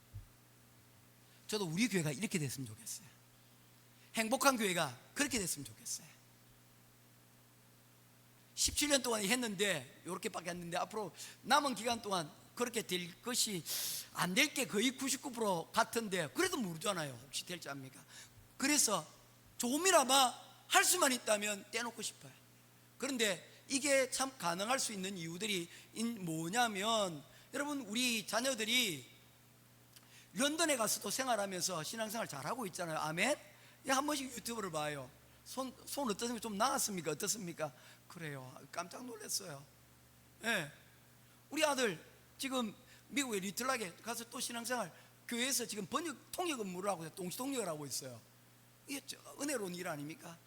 저도 우리 교회가 이렇게 됐으면 좋겠어요. 행복한 교회가 그렇게 됐으면 좋겠어요. 17년 동안 했는데 이렇게밖에 안 됐는데 앞으로 남은 기간 동안 그렇게 될 것이 안 될 게 거의 99% 같은데 그래도 모르잖아요. 혹시 될지 압니까? 그래서 조금이나마 할 수만 있다면 떼놓고 싶어요. 그런데 이게 참 가능할 수 있는 이유들이 뭐냐면, 여러분 우리 자녀들이 런던에 가서도 생활하면서 신앙생활 잘하고 있잖아요. 아멘? 한 번씩 유튜브를 봐요. 손 어떻습니까? 좀 나았습니까? 어떻습니까? 그래요. 깜짝 놀랐어요. 예. 우리 아들 지금 미국에 리틀락에 가서 또 신앙생활, 교회에서 지금 통역 업무를 하고 동시통역을 하고 있어요. 이게 은혜로운 일 아닙니까?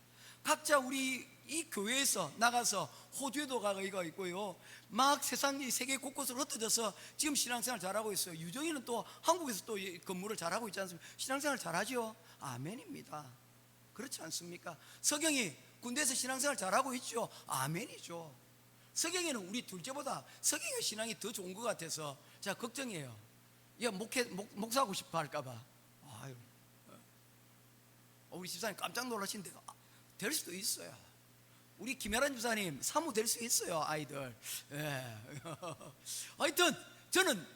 각자 우리 이 교회에서 나가서 호주에도 가가 있고요, 막 세계 곳곳으로 흩어져서 지금 신앙생활 잘하고 있어요. 유정이는 또 한국에서 또 근무를 잘하고 있지 않습니까? 신앙생활 잘하죠? 아멘입니다. 그렇지 않습니까? 석영이 군대에서 신앙생활 잘하고 있죠? 아멘이죠. 석영이는 우리 둘째보다 석영이 신앙이 더 좋은 것 같아서 제가 걱정이에요. 얘 목사하고 싶어 할까봐. 아유, 우리 집사님 깜짝 놀라신데 될 수도 있어요. 우리 김혜란 집사님 사모 될 수 있어요, 아이들. 예. 하여튼 저는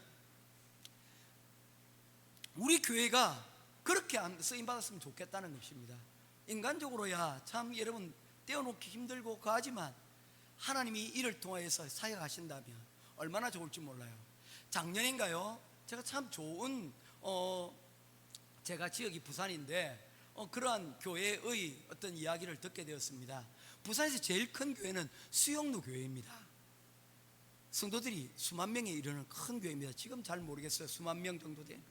우리 교회가 그렇게 쓰임받았으면 좋겠다는 것입니다. 인간적으로야 참 여러분 떼어놓기 힘들고 하지만 하나님이 이를 통하여서 사역하신다면 얼마나 좋을지 몰라요. 작년인가요? 제가 참 좋은 제가 지역이 부산인데 그러한 교회의 어떤 이야기를 듣게 되었습니다. 부산에서 제일 큰 교회는 수영로 교회입니다. 성도들이 수만 명에 이르는 큰 교회입니다. 지금 잘 모르겠어요. 수만 명 정도 된.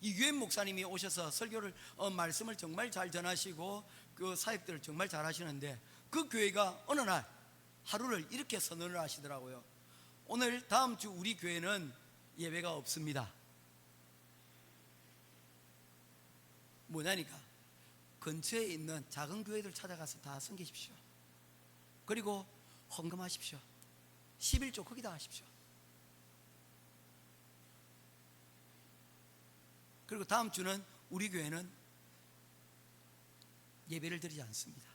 이규현 목사님이 오셔서 설교를 말씀을 정말 잘 전하시고 그 사역들을 정말 잘 하시는데, 그 교회가 어느 날 하루를 이렇게 선언을 하시더라고요. 오늘 다음 주 우리 교회는 예배가 없습니다. 뭐냐니까 근처에 있는 작은 교회들 찾아가서 다 섬기십시오. 그리고 헌금하십시오. 11조 거기다 하십시오. 그리고 다음 주는 우리 교회는 예배를 드리지 않습니다.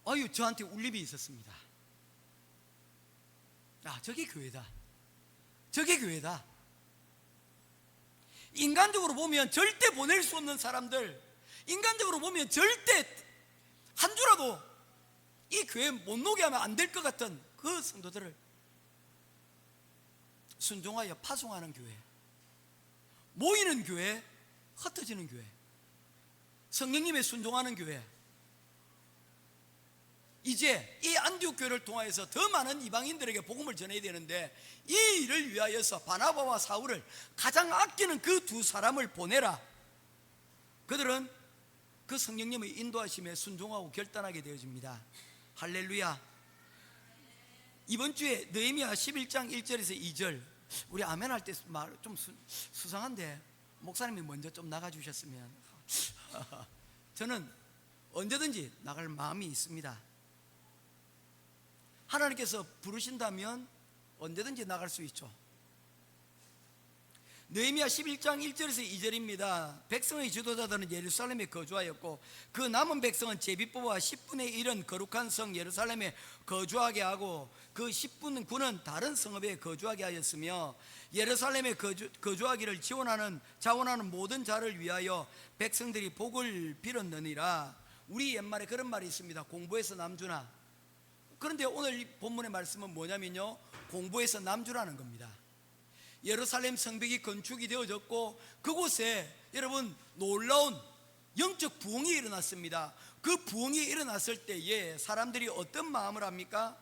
아유, 저한테 울림이 있었습니다. 아, 저게 교회다. 저게 교회다. 인간적으로 보면 절대 보낼 수 없는 사람들, 인간적으로 보면 절대 한 주라도 이 교회에 못 오게 하면 안 될 것 같은 그 성도들을 순종하여 파송하는 교회, 모이는 교회, 흩어지는 교회, 성령님에 순종하는 교회. 이제 이 안디옥 교회를 통하여서 더 많은 이방인들에게 복음을 전해야 되는데, 이 일을 위하여서 바나바와 사울을 가장 아끼는 그 두 사람을 보내라. 그들은 그 성령님의 인도하심에 순종하고 결단하게 되어집니다. 할렐루야. 이번 주에 느헤미야 11장 1절에서 2절, 우리 아멘 할 때 말 좀 수상한데 목사님이 먼저 좀 나가주셨으면. 저는 언제든지 나갈 마음이 있습니다. 하나님께서 부르신다면 언제든지 나갈 수 있죠. 느헤미야 11장 1절에서 2절입니다. 백성의 지도자들은 예루살렘에 거주하였고 그 남은 백성은 제비뽑아 10분의 1은 거룩한 성 예루살렘에 거주하게 하고 그 10분 9는 다른 성읍에 거주하게 하였으며, 예루살렘에 거주하기를 자원하는 모든 자를 위하여 백성들이 복을 빌었느니라. 우리 옛말에 그런 말이 있습니다. 공부해서 남주나. 그런데 오늘 이 본문의 말씀은 뭐냐면요, 공부해서 남주라는 겁니다. 예루살렘 성벽이 건축이 되어졌고 그곳에 여러분 놀라운 영적 부흥이 일어났습니다. 그 부흥이 일어났을 때에 사람들이 어떤 마음을 합니까?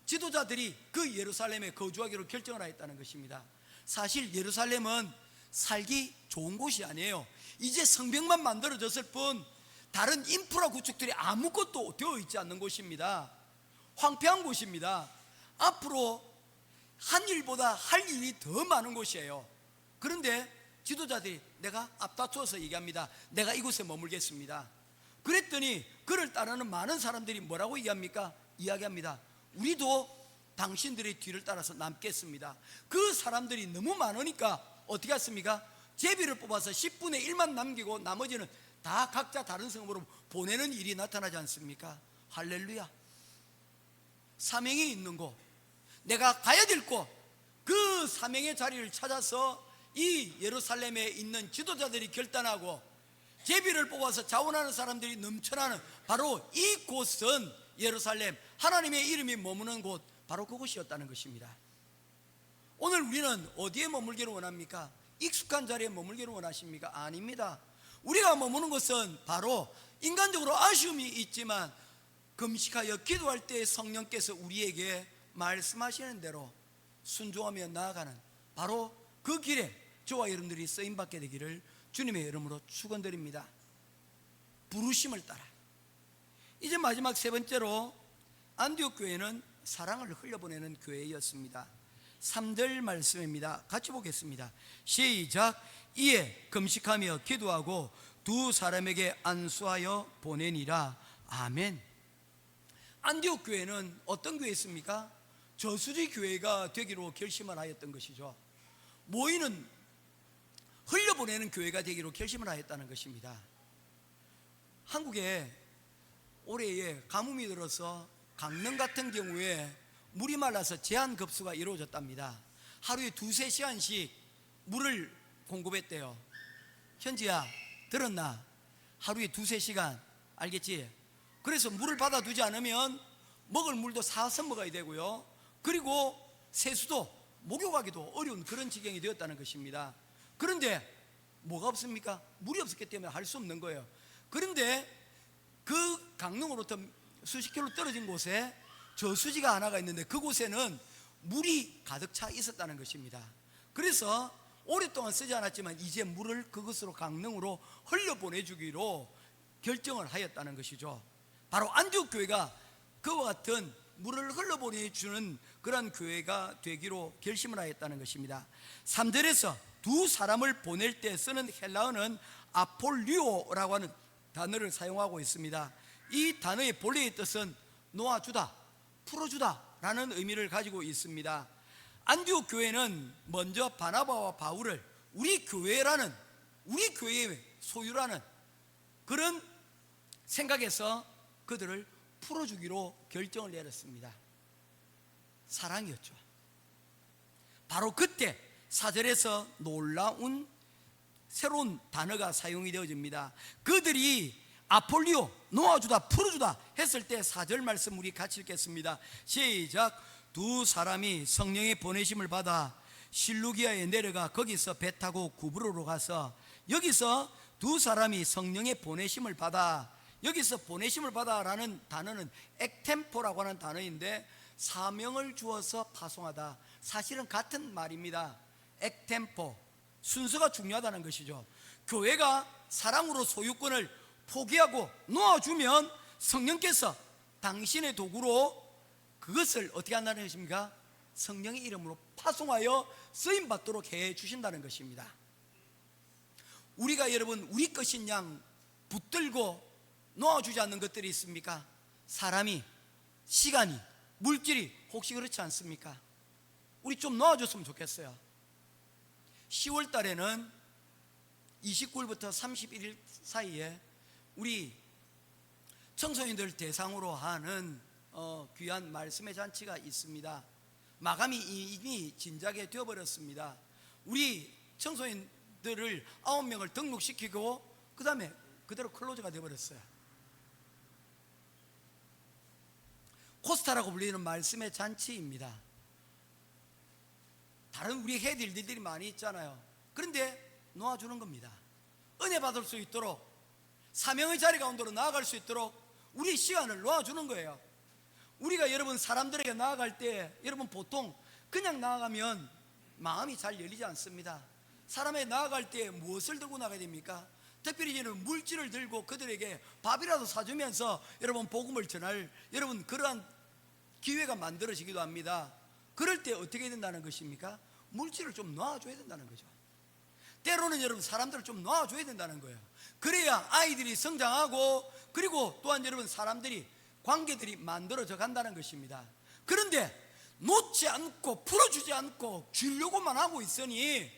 지도자들이 그 예루살렘에 거주하기로 결정을 하였다는 것입니다. 사실 예루살렘은 살기 좋은 곳이 아니에요. 이제 성벽만 만들어졌을 뿐 다른 인프라 구축들이 아무것도 되어 있지 않는 곳입니다. 황폐한 곳입니다. 앞으로 한 일보다 할 일이 더 많은 곳이에요. 그런데 지도자들이 내가 앞다투어서 얘기합니다. 내가 이곳에 머물겠습니다. 그랬더니 그를 따르는 많은 사람들이 뭐라고 이야기합니다. 우리도 당신들의 뒤를 따라서 남겠습니다. 그 사람들이 너무 많으니까 어떻게 했습니까? 제비를 뽑아서 10분의 1만 남기고 나머지는 다 각자 다른 성읍으로 보내는 일이 나타나지 않습니까? 할렐루야. 사명이 있는 곳, 내가 가야 될 곳, 그 사명의 자리를 찾아서 이 예루살렘에 있는 지도자들이 결단하고 제비를 뽑아서 자원하는 사람들이 넘쳐나는 바로 이곳은 예루살렘, 하나님의 이름이 머무는 곳, 바로 그곳이었다는 것입니다. 오늘 우리는 어디에 머물기를 원합니까? 익숙한 자리에 머물기를 원하십니까? 아닙니다. 우리가 머무는 곳은 바로 인간적으로 아쉬움이 있지만 금식하여 기도할 때 성령께서 우리에게 말씀하시는 대로 순종하며 나아가는 바로 그 길에 저와 여러분들이 쓰임받게 되기를 주님의 이름으로 축원드립니다. 부르심을 따라. 이제 마지막 세 번째로 안디옥 교회는 사랑을 흘려보내는 교회였습니다. 3절 말씀입니다. 같이 보겠습니다. 시작. 이에 금식하며 기도하고 두 사람에게 안수하여 보내니라. 아멘. 안디옥 교회는 어떤 교회였습니까? 저수지 교회가 되기로 결심을 하였던 것이죠. 모이는 흘려보내는 교회가 되기로 결심을 하였다는 것입니다. 한국에 올해에 가뭄이 들어서 강릉 같은 경우에 물이 말라서 제한급수가 이루어졌답니다. 하루에 2-3시간씩 물을 공급했대요. 현지야, 들었나? 하루에 2-3시간, 알겠지? 그래서 물을 받아두지 않으면 먹을 물도 사서 먹어야 되고요, 그리고 세수도 목욕하기도 어려운 그런 지경이 되었다는 것입니다. 그런데 뭐가 없습니까? 물이 없었기 때문에 할 수 없는 거예요. 그런데 그 강릉으로부터 수십 킬로 떨어진 곳에 저수지가 하나가 있는데 그곳에는 물이 가득 차 있었다는 것입니다. 그래서 오랫동안 쓰지 않았지만 이제 물을 그것으로 강릉으로 흘려보내주기로 결정을 하였다는 것이죠. 바로 안디옥 교회가 그와 같은 물을 흘러보내주는 그런 교회가 되기로 결심을 하였다는 것입니다. 3절에서 두 사람을 보낼 때 쓰는 헬라어는 아폴리오라고 하는 단어를 사용하고 있습니다. 이 단어의 본래의 뜻은 놓아주다, 풀어주다 라는 의미를 가지고 있습니다. 안디옥 교회는 먼저 바나바와 바울을 우리 교회라는, 우리 교회의 소유라는 그런 생각에서 그들을 풀어주기로 결정을 내렸습니다. 사랑이었죠. 바로 그때 4절에서 놀라운 새로운 단어가 사용이 되어집니다. 그들이 아폴리오, 놓아주다, 풀어주다 했을 때 4절 말씀 우리 같이 읽겠습니다. 시작. 두 사람이 성령의 보내심을 받아 실루기아에 내려가 거기서 배 타고 구브로로 가서, 여기서 두 사람이 성령의 보내심을 받아, 여기서 보내심을 받아라는 단어는 액템포라고 하는 단어인데 사명을 주어서 파송하다, 사실은 같은 말입니다. 액템포, 순서가 중요하다는 것이죠. 교회가 사랑으로 소유권을 포기하고 놓아주면 성령께서 당신의 도구로 그것을 어떻게 한다는 것입니까? 성령의 이름으로 파송하여 쓰임받도록 해 주신다는 것입니다. 우리가 여러분 우리 것인 양 붙들고 놓아주지 않는 것들이 있습니까? 사람이, 시간이, 물질이 혹시 그렇지 않습니까? 우리 좀 놓아줬으면 좋겠어요. 10월 달에는 29일부터 31일 사이에 우리 청소년들 대상으로 하는 귀한 말씀의 잔치가 있습니다. 마감이 이미 진작에 되어버렸습니다. 우리 청소년들을 9명을 등록시키고 그 다음에 그대로 클로즈가 되어버렸어요. 코스타라고 불리는 말씀의 잔치입니다. 다른 우리 해야 될 일들이 많이 있잖아요. 그런데 놓아주는 겁니다. 은혜 받을 수 있도록, 사명의 자리 가운데로 나아갈 수 있도록 우리 시간을 놓아주는 거예요. 우리가 여러분 사람들에게 나아갈 때 여러분 보통 그냥 나아가면 마음이 잘 열리지 않습니다. 사람에게 나아갈 때 무엇을 들고 나가야 됩니까? 특별히 저는 물질을 들고 그들에게 밥이라도 사주면서 여러분 복음을 전할 여러분 그러한 기회가 만들어지기도 합니다. 그럴 때 어떻게 된다는 것입니까? 물질을 좀 놔줘야 된다는 거죠. 때로는 여러분 사람들을 좀 놔줘야 된다는 거예요. 그래야 아이들이 성장하고, 그리고 또한 여러분 사람들이, 관계들이 만들어져 간다는 것입니다. 그런데 놓지 않고 풀어주지 않고 주려고만 하고 있으니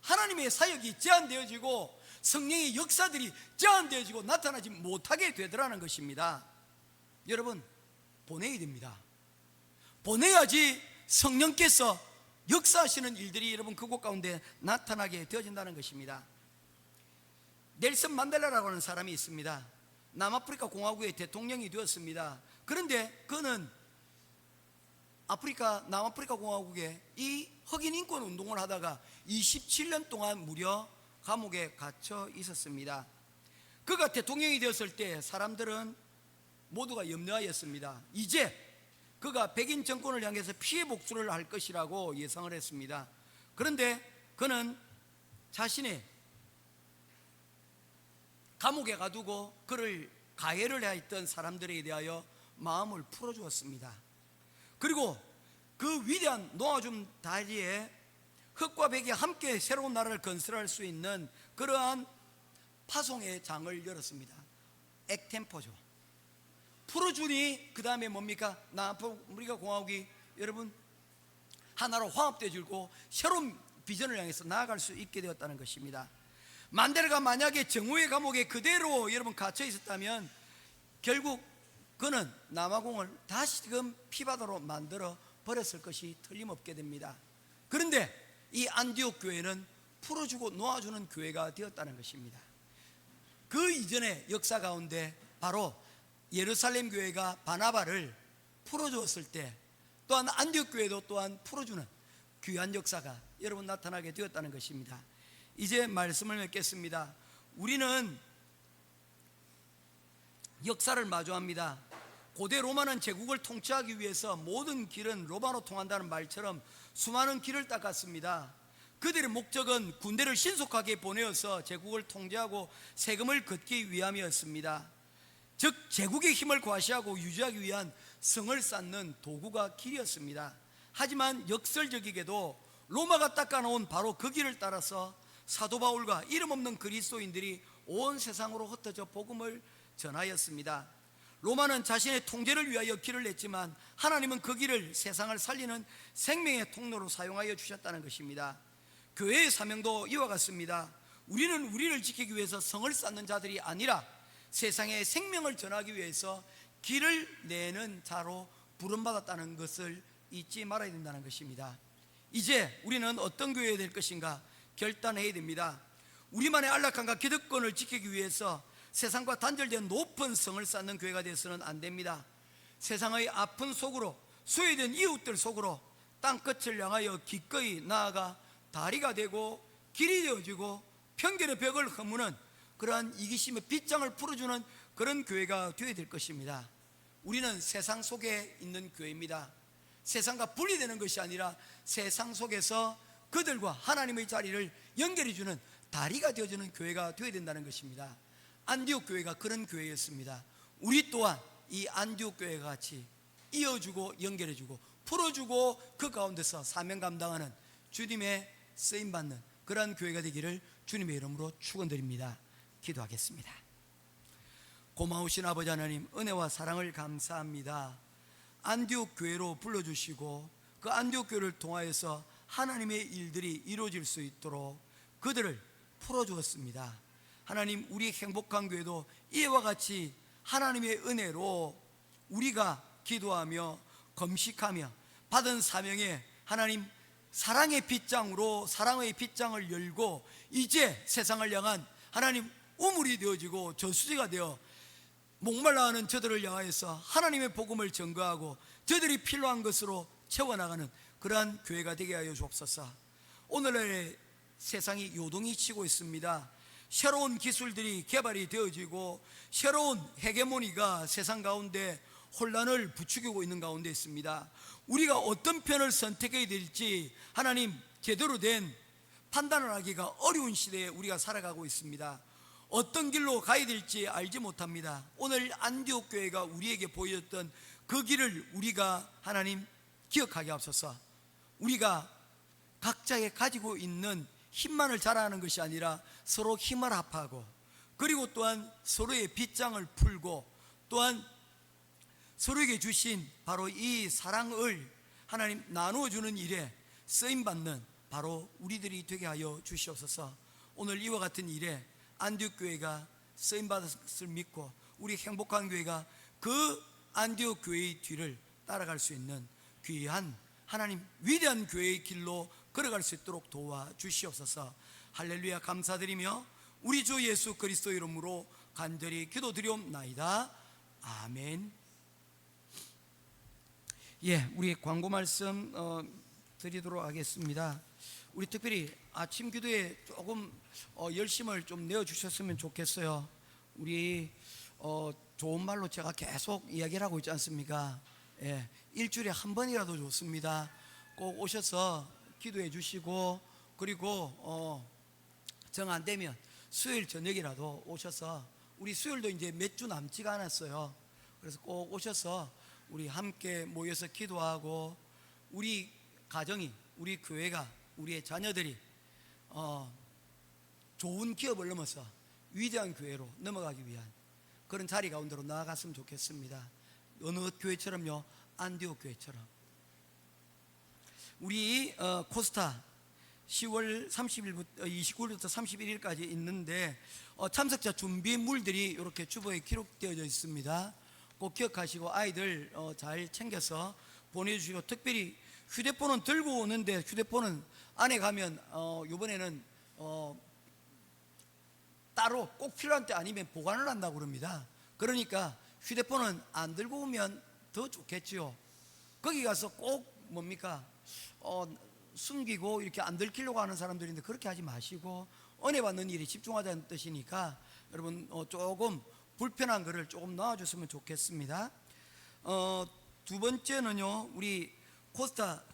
하나님의 사역이 제한되어지고 성령의 역사들이 제한되어지고 나타나지 못하게 되더라는 것입니다. 여러분 보내야 됩니다. 보내야지 성령께서 역사하시는 일들이 여러분 그곳 가운데 나타나게 되어진다는 것입니다. 넬슨 만델라라고 하는 사람이 있습니다. 남아프리카 공화국의 대통령이 되었습니다. 그런데 그는 남아프리카 공화국에 이 흑인 인권 운동을 하다가 27년 동안 무려 감옥에 갇혀 있었습니다. 그가 대통령이 되었을 때 사람들은 모두가 염려하였습니다. 이제 그가 백인 정권을 향해서 피해 복수를 할 것이라고 예상을 했습니다. 그런데 그는 자신의 감옥에 가두고 그를 가해를 하였던 사람들에 대하여 마음을 풀어주었습니다. 그리고 그 위대한 놓아줌 다리에 흑과 백이 함께 새로운 나라를 건설할 수 있는 그러한 파송의 장을 열었습니다. 액템포죠. 풀어주니 그 다음에 뭡니까? 남아프리카 공화국이 여러분 하나로 화합되어지고 새로운 비전을 향해서 나아갈 수 있게 되었다는 것입니다. 만델라가 만약에 정오의 감옥에 그대로 여러분 갇혀 있었다면 결국 그는 남아공을 다시금 피바다로 만들어 버렸을 것이 틀림없게 됩니다. 그런데 이 안디옥 교회는 풀어주고 놓아주는 교회가 되었다는 것입니다. 그 이전의 역사 가운데 바로 예루살렘 교회가 바나바를 풀어주었을 때 또한 안디옥 교회도 또한 풀어주는 귀한 역사가 여러분 나타나게 되었다는 것입니다. 이제 말씀을 맺겠습니다. 우리는 역사를 마주합니다. 고대 로마는 제국을 통치하기 위해서 모든 길은 로마로 통한다는 말처럼 수많은 길을 닦았습니다. 그들의 목적은 군대를 신속하게 보내어서 제국을 통제하고 세금을 걷기 위함이었습니다. 즉 제국의 힘을 과시하고 유지하기 위한 성을 쌓는 도구가 길이었습니다. 하지만 역설적이게도 로마가 닦아놓은 바로 그 길을 따라서 사도 바울과 이름 없는 그리스도인들이 온 세상으로 흩어져 복음을 전하였습니다. 로마는 자신의 통제를 위하여 길을 냈지만 하나님은 그 길을 세상을 살리는 생명의 통로로 사용하여 주셨다는 것입니다. 교회의 사명도 이와 같습니다. 우리는 우리를 지키기 위해서 성을 쌓는 자들이 아니라 세상에 생명을 전하기 위해서 길을 내는 자로 부름받았다는 것을 잊지 말아야 된다는 것입니다. 이제 우리는 어떤 교회가 될 것인가 결단해야 됩니다. 우리만의 안락함과 기득권을 지키기 위해서 세상과 단절된 높은 성을 쌓는 교회가 되어서는 안 됩니다. 세상의 아픈 속으로, 소외된 이웃들 속으로 땅끝을 향하여 기꺼이 나아가 다리가 되고 길이 되어지고 편견의 벽을 허무는 그러한 이기심의 빗장을 풀어주는 그런 교회가 되어야 될 것입니다. 우리는 세상 속에 있는 교회입니다. 세상과 분리되는 것이 아니라 세상 속에서 그들과 하나님의 자리를 연결해주는 다리가 되어주는 교회가 되어야 된다는 것입니다. 안디옥 교회가 그런 교회였습니다. 우리 또한 이 안디옥 교회가 같이 이어주고 연결해주고 풀어주고 그 가운데서 사명 감당하는 주님의 쓰임받는 그러한 교회가 되기를 주님의 이름으로 축원드립니다. 기도하겠습니다. 고마우신 아버지 하나님, 은혜와 사랑을 감사합니다. 안디옥 교회로 불러주시고 그 안디옥 교회를 통하여서 하나님의 일들이 이루어질 수 있도록 그들을 풀어주었습니다. 하나님, 우리 행복한 교회도 이와 같이 하나님의 은혜로 우리가 기도하며 검식하며 받은 사명에 하나님 사랑의 빗장으로 사랑의 빗장을 열고 이제 세상을 향한 하나님 우물이 되어지고 저수지가 되어 목말라하는 저들을 향하여서 하나님의 복음을 전거하고 저들이 필요한 것으로 채워나가는 그러한 교회가 되게 하여 주옵소서. 오늘날의 세상이 요동이 치고 있습니다. 새로운 기술들이 개발이 되어지고 새로운 헤게모니가 세상 가운데 혼란을 부추기고 있는 가운데 있습니다. 우리가 어떤 편을 선택해야 될지 하나님 제대로 된 판단을 하기가 어려운 시대에 우리가 살아가고 있습니다. 어떤 길로 가야 될지 알지 못합니다. 오늘 안디옥 교회가 우리에게 보여줬던 그 길을 우리가 하나님 기억하게 하옵소서. 우리가 각자의 가지고 있는 힘만을 자랑하는 것이 아니라 서로 힘을 합하고 그리고 또한 서로의 빗장을 풀고 또한 서로에게 주신 바로 이 사랑을 하나님 나누어 주는 일에 쓰임받는 바로 우리들이 되게 하여 주시옵소서. 오늘 이와 같은 일에 안디옥 교회가 쓰임받았을 믿고 우리 행복한 교회가 그 안디옥 교회의 뒤를 따라갈 수 있는 귀한 하나님 위대한 교회의 길로 걸어갈 수 있도록 도와주시옵소서. 할렐루야. 감사드리며 우리 주 예수 그리스도 이름으로 간절히 기도드리옵나이다. 아멘. 예, 우리 광고 말씀 드리도록 하겠습니다. 우리 특별히 아침 기도에 조금 열심을 좀 내어주셨으면 좋겠어요. 우리 좋은 말로 제가 계속 이야기를 하고 있지 않습니까? 예, 일주일에 한 번이라도 좋습니다. 꼭 오셔서 기도해 주시고 그리고 정 안 되면 수요일 저녁이라도 오셔서 우리 수요일도 이제 몇 주 남지가 않았어요. 그래서 꼭 오셔서 우리 함께 모여서 기도하고 우리 가정이 우리 교회가 우리의 자녀들이 좋은 기업을 넘어서 위대한 교회로 넘어가기 위한 그런 자리 가운데로 나아갔으면 좋겠습니다. 어느 교회처럼요? 안디옥 교회처럼. 우리 코스타 10월 29일부터 31일까지 있는데 참석자 준비물들이 이렇게 주보에 기록되어져 있습니다. 꼭 기억하시고 아이들 잘 챙겨서 보내주시고 특별히 휴대폰은 들고 오는데 휴대폰은 안에 가면 이번에는 따로 꼭 필요한 때 아니면 보관을 한다고 그럽니다. 그러니까 휴대폰은 안 들고 오면 더 좋겠지요. 거기 가서 꼭 뭡니까 숨기고 이렇게 안 들키려고 하는 사람들인데 그렇게 하지 마시고 은혜 받는 일에 집중하자는 뜻이니까 여러분 조금 불편한 거를 조금 넣어줬으면 좋겠습니다. 두 번째는요, 우리 코스타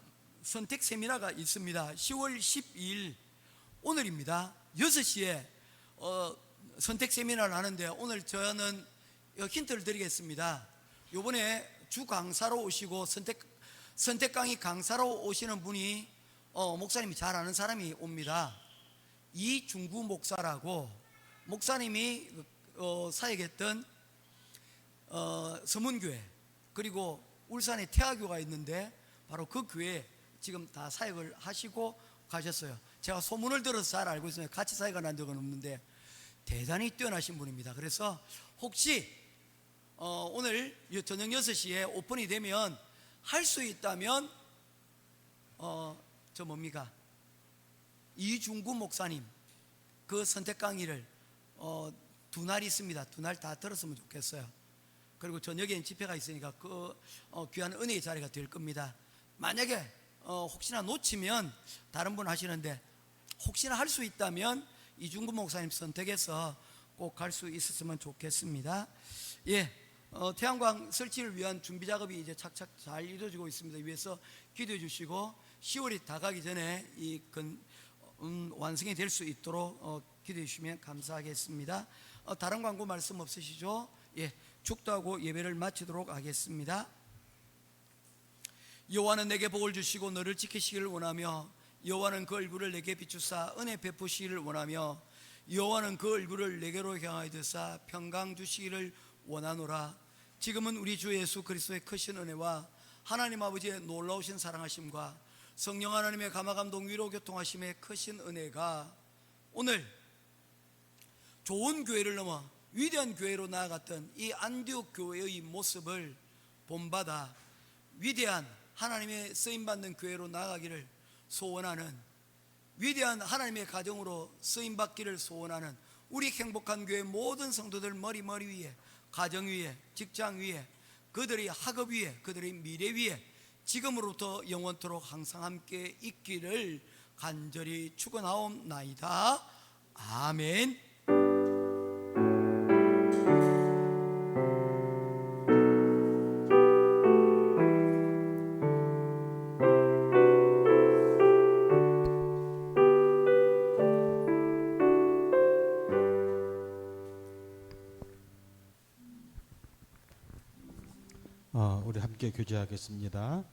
선택 세미나가 있습니다. 10월 12일 오늘입니다. 6시에 선택 세미나를 하는데 오늘 저는 힌트를 드리겠습니다. 요번에 주 강사로 오시고 선택 강의 강사로 오시는 분이 목사님이 잘 아는 사람이 옵니다. 이중구 목사라고 목사님이 사역했던 서문교회, 그리고 울산에 태화교가 있는데 바로 그 교회에 지금 다 사역을 하시고 가셨어요. 제가 소문을 들어서 잘 알고 있어요. 같이 사역을 한 적은 없는데 대단히 뛰어나신 분입니다. 그래서 혹시 오늘 저녁 6시에 오픈이 되면 할 수 있다면 저 뭡니까? 이중구 목사님 그 선택 강의를 두 날 있습니다. 두 날 다 들었으면 좋겠어요. 그리고 저녁엔 집회가 있으니까 그 귀한 은혜의 자리가 될 겁니다. 만약에 혹시나 놓치면 다른 분 하시는데 혹시나 할 수 있다면 이중구 목사님 선택해서 꼭 갈 수 있었으면 좋겠습니다. 예, 태양광 설치를 위한 준비 작업이 이제 착착 잘 이루어지고 있습니다. 위에서 기도해 주시고 10월이 다가기 전에 이 완성이 될 수 있도록 기도해 주시면 감사하겠습니다. 다른 광고 말씀 없으시죠? 예, 축도하고 예배를 마치도록 하겠습니다. 여호와는 내게 복을 주시고 너를 지키시기를 원하며 여호와는 그 얼굴을 내게 비추사 은혜 베푸시기를 원하며 여호와는 그 얼굴을 내게로 향하여 드사 평강 주시기를 원하노라. 지금은 우리 주 예수 그리스도의 크신 은혜와 하나님 아버지의 놀라우신 사랑하심과 성령 하나님의 감화감동 위로 교통하심의 크신 은혜가 오늘 좋은 교회를 넘어 위대한 교회로 나아갔던 이 안디옥 교회의 모습을 본받아 위대한 하나님의 쓰임받는 교회로 나아가기를 소원하는, 위대한 하나님의 가정으로 쓰임받기를 소원하는 우리 행복한 교회 모든 성도들 머리 위에, 가정 위에, 직장 위에, 그들의 학업 위에, 그들의 미래 위에 지금으로부터 영원토록 항상 함께 있기를 간절히 축원하옵나이다. 아멘. 우리 함께 교제하겠습니다.